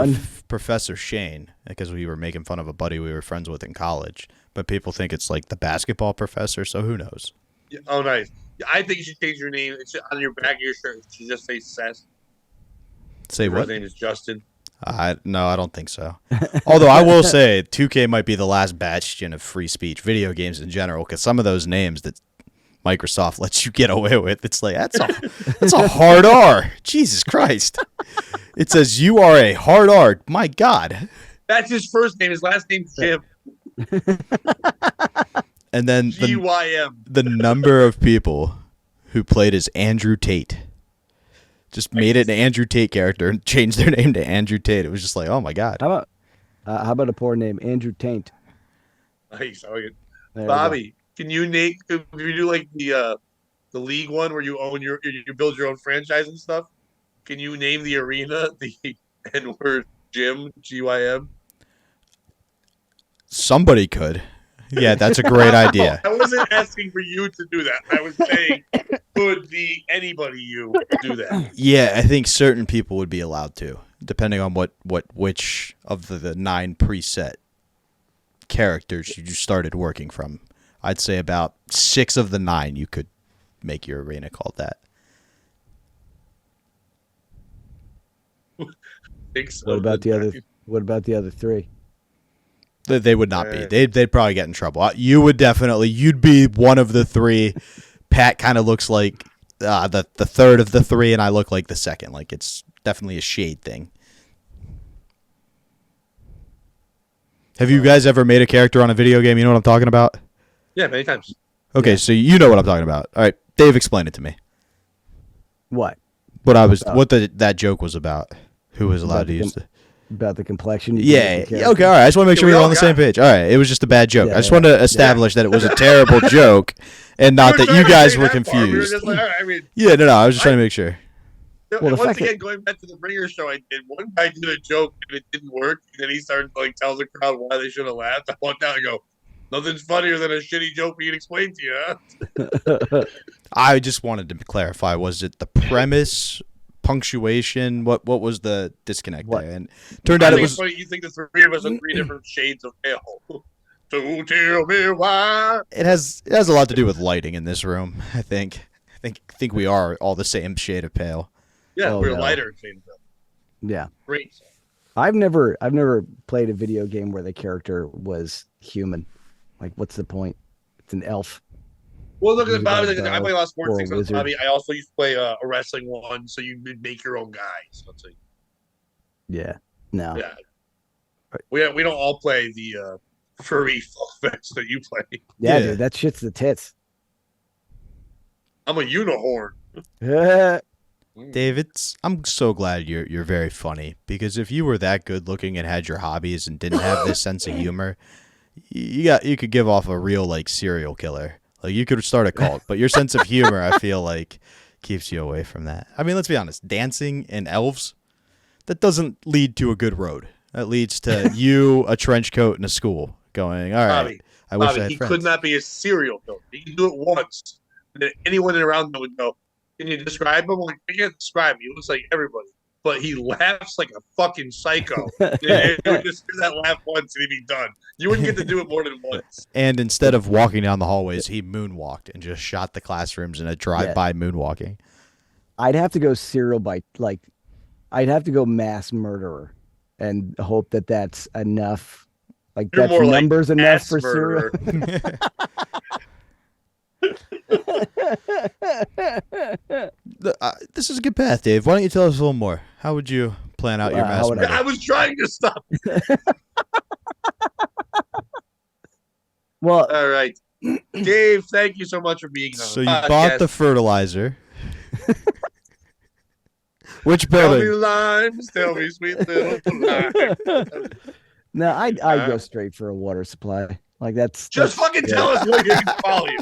Professor Shane because we were making fun of a buddy we were friends with in college. But people think it's like the basketball professor, so who knows? Yeah, oh, nice. I think you should change your name. It's on your back of your shirt. It should just say Seth. Say what? His name is Justin. No, I don't think so. Although I will say 2K might be the last bastion of free speech, video games in general, because some of those names that Microsoft lets you get away with, it's like, that's a hard R. Jesus Christ. It says you are a hard R. My God. That's his first name. His last name's Jim. And then GYM. The number of people who played as Andrew Tate just made it an Andrew Tate character and changed their name to Andrew Tate. It was just like, oh my God. How about a poor name, Andrew Taint? Nice. Bobby, can you name? If you do like the league one where you own you build your own franchise and stuff, can you name the arena the N-word Gym GYM? Somebody could. Yeah, that's a great idea. I wasn't asking for you to do that. I was saying, could anybody do that? Yeah, I think certain people would be allowed to, depending on which of the 9 preset characters you started working from. I'd say about 6 of the 9 you could make your arena called that. What about the other 3? They would not be. They'd probably get in trouble. You'd be one of the 3. Pat kind of looks like the third of the 3, and I look like the second. Like, it's definitely a shade thing. Have you guys ever made a character on a video game? You know what I'm talking about? Yeah, many times. Okay, so you know what I'm talking about. All right, Dave, explain it to me. What? That joke was about. Who was allowed to use it? About the complexion? Yeah. Okay, all right. I just want to make sure we're on the same page. All right. It was just a bad joke. I just wanted to establish that it was a terrible joke and not that you guys were confused. Yeah, no. I was just trying to make sure. Well, once again, going back to the Bringer show I did, one guy did a joke and it didn't work, and then he started tells the crowd why they should have laughed. I walked out and go, Nothing's funnier than a shitty joke being explained to you. Huh? I just wanted to clarify: was it the premise, punctuation? What was the disconnect there? And turned I out it think was. it's funny. You think the three of us are 3 different shades of pale. So tell me why. It has a lot to do with lighting in this room. I think we are all the same shade of pale. Yeah, we're lighter shades of pale. Yeah. Great. I've never played a video game where the character was human. Like, what's the point? It's an elf. Well, look at He's Bobby. got a I play a lot of sports or a things with wizard. Bobby. I also used to play a wrestling one, so you make your own guys. So it's like, Yeah. No. yeah, we don't all play the furry fest that you play. Yeah, Yeah. dude, that shit's the tits. I'm a unicorn. David, I'm so glad you're very funny, because if you were that good looking and had your hobbies and didn't have this sense of humor, you could give off a real like serial killer. Like you could start a cult, but your sense of humor, I feel like, keeps you away from that. I mean, let's be honest, dancing and elves, that doesn't lead to a good road. That leads to you, a trench coat, and a school going, all right, Bobby, I wish Bobby, I had he friends. could not be a serial killer. He can do it once, and then anyone around him would go, "Can you describe him?" I'm like, I can't describe him. He looks like everybody, but he laughs like a fucking psycho. You would just hear that laugh once and he'd be done. You wouldn't get to do it more than once. And instead of walking down the hallways, he moonwalked and just shot the classrooms in a drive-by moonwalking. I'd have to go serial by I'd have to go mass murderer and hope that that's enough. Like You're that's more like numbers enough mass for serial. murderer. This is a good path, Dave. Why don't you tell us a little more? How would you plan out your How mass would murder? I was trying to stop. Well, All right, Dave, thank you so much for being on. So the you podcast. bought the fertilizer. Which Tell me building? limes, tell me sweet little limes. no, I'd go straight for a water supply. Like that's Just fucking tell us what you can follow you.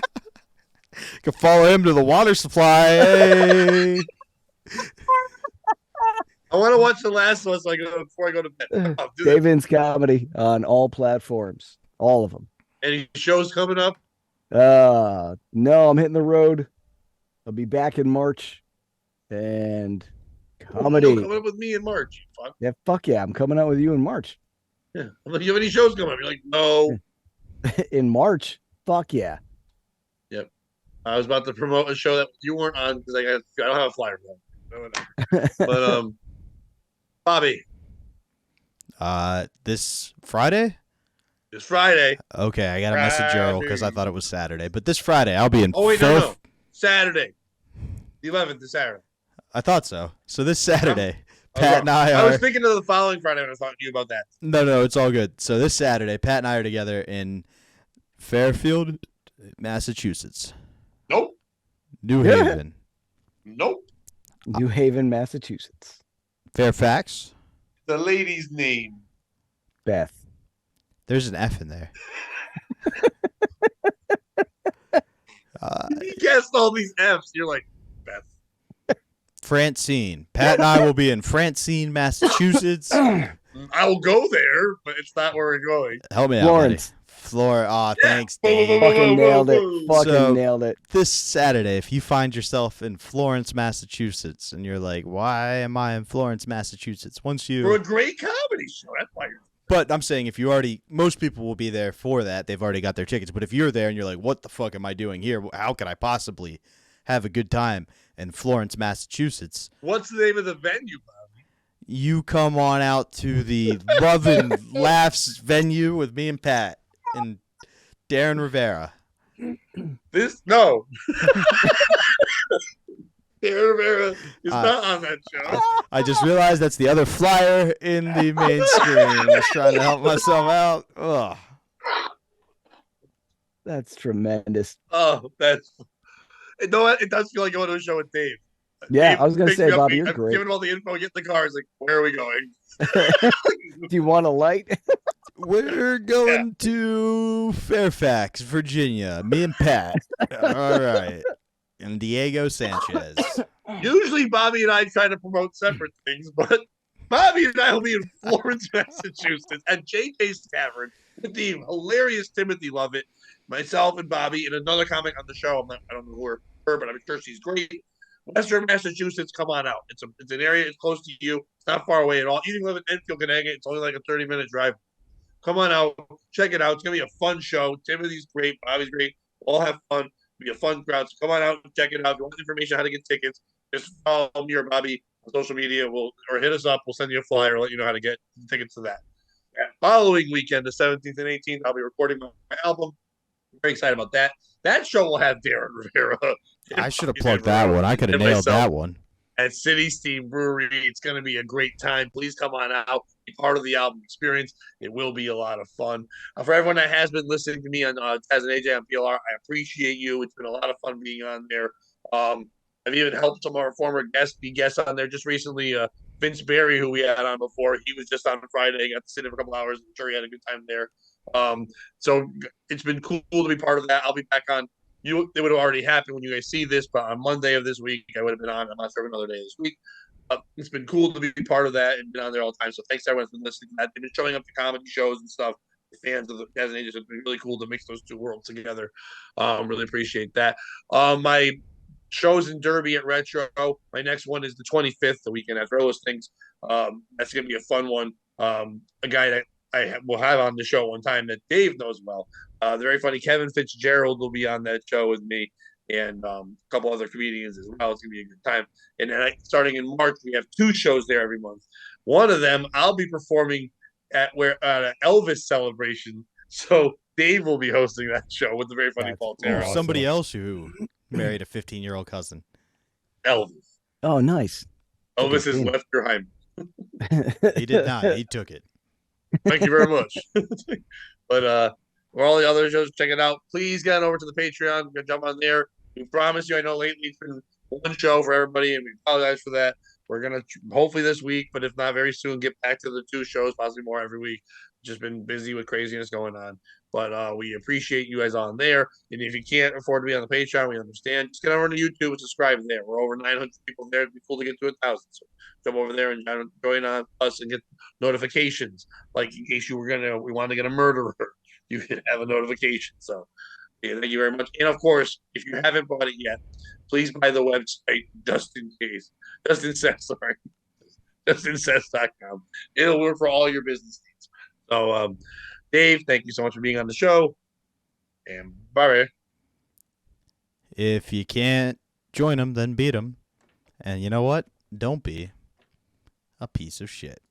You can follow him to the water supply. Hey. I want to watch The Last of Us before I go to bed. I'll do Dave that. Hintz comedy on all platforms, all of them. Any shows coming up? No, I'm hitting the road. I'll be back in March, and comedy. You're coming up with me in March. Fuck. Yeah, fuck yeah, I'm coming out with you in March. Yeah. I'm like, you have any shows coming up? You're like, no. In March, fuck yeah. Yep. I was about to promote a show that you weren't on because I don't have a flyer for that. But Bobby, This Friday? it's Friday. Okay, I got to message Earl because I thought it was Saturday. But this Friday, I'll be in. Oh wait, no. Saturday. The 11th is Saturday. I thought so. So this Saturday, Pat and I I are. was thinking of the following Friday when I was talking to you about that. No, it's all good. So this Saturday, Pat and I are together in Fairfield, Massachusetts. Nope. New Haven. Nope. New Haven, Massachusetts. Fairfax. The lady's name. Beth. There's an F in there. You guessed all these F's. You're like, Beth. Francine. Pat and I will be in Francine, Massachusetts. I will go there, but it's not where we're going. Help me out, Florence. buddy. Florence. Aw, thanks, Dave. Fucking nailed it. Fucking So- nailed it. This Saturday, if you find yourself in Florence, Massachusetts, and you're like, why am I in Florence, Massachusetts? Once For you, a great comedy show. That's why you're. but I'm saying if you already, most people will be there for that. They've already got their tickets. But if you're there and you're like, what the fuck am I doing here? How could I possibly have a good time in Florence, Massachusetts? What's the name of the venue, Bobby? You come on out to the Love and Laughs venue with me and Pat and Darren Rivera. No. Darren Rivera is not on that show. I just realized that's the other flyer in the main screen. I was trying to help myself out. Ugh. That's tremendous. Oh, that's. You know what? It does feel like going to a show with Dave. Yeah, Dave I was gonna picked say, me up, Bobby, you're I'm great. giving him all the info, get in the car. He's like, where are we going? Do you want a light? We're going to Fairfax, Virginia. Me and Pat. All right. And Diego Sanchez. Usually, Bobby and I try to promote separate things, but Bobby and I will be in Florence, Massachusetts at JK's Tavern with the hilarious Timothy Lovett, myself and Bobby, and another comic on the show. I don't know who her, but I'm sure she's great. Western Massachusetts, come on out. It's an area. It's close to you. It's not far away at all. You can live in Enfield, Connecticut. It's only like a 30-minute drive. Come on out, check it out. It's gonna be a fun show. Timothy's great, Bobby's great. We'll all have fun. It'll be a fun crowd. So come on out and check it out. If you want information on how to get tickets, just follow me or Bobby on social media. Or hit us up. We'll send you a flyer. Let you know how to get tickets to that. That following weekend, the 17th and 18th, I'll be recording my album. I'm very excited about that. That show will have Darren Rivera. I should have plugged that one. I could have nailed that one. At City Steam Brewery. It's going to be a great time. Please come on out, be part of the album experience. It will be a lot of fun. For everyone that has been listening to me on Taz and AJ on PLR, I appreciate you. It's been a lot of fun being on there. I've even helped some of our former guests be guests on there just recently. Vince Barry, who we had on before, he was just on Friday. Got to sit in for a couple hours. I'm sure he had a good time there. So it's been cool to be part of that. I'll be back on. It would have already happened when you guys see this, but on Monday of this week, I would have been on. I'm not sure another day this week. It's been cool to be part of that and been on there all the time. So thanks to everyone who's been listening to that. They've been showing up to comedy shows and stuff. The fans of the Jazz and Ages have been really cool to mix those two worlds together. Really appreciate that. My shows in Derby at Retro. My next one is the 25th, the weekend after those things. That's going to be a fun one. A guy that I will have on the show one time that Dave knows well. The very funny Kevin Fitzgerald will be on that show with me and a couple other comedians as well. It's going to be a good time. And then starting in March, we have 2 shows there every month. One of them, I'll be performing at an Elvis celebration. So Dave will be hosting that show with the very funny Paul Terra. Awesome. Somebody else who married a 15-year-old cousin. Elvis. Oh, nice. Elvis has left your hymen. He did not. He took it. Thank you very much. But for all the other shows, check it out. Please get on over to the Patreon. Jump on there. We promise you. I know lately it's been one show for everybody, and we apologize for that. We're gonna hopefully this week, but if not very soon, get back to the 2 shows, possibly more every week. Just been busy with craziness going on. But we appreciate you guys on there. And if you can't afford to be on the Patreon, we understand. Just get over to YouTube and subscribe there. We're over 900 people there. It'd be cool to get to 1,000. So jump over there and join on us and get notifications. Like in case we wanted to get a murderer, you can have a notification. So yeah, thank you very much. And of course, if you haven't bought it yet, please buy the website just in case. JustinSays.com. It'll work for all your business needs. So Dave, thank you so much for being on the show. And bye. If you can't join them, then beat them. And you know what? Don't be a piece of shit.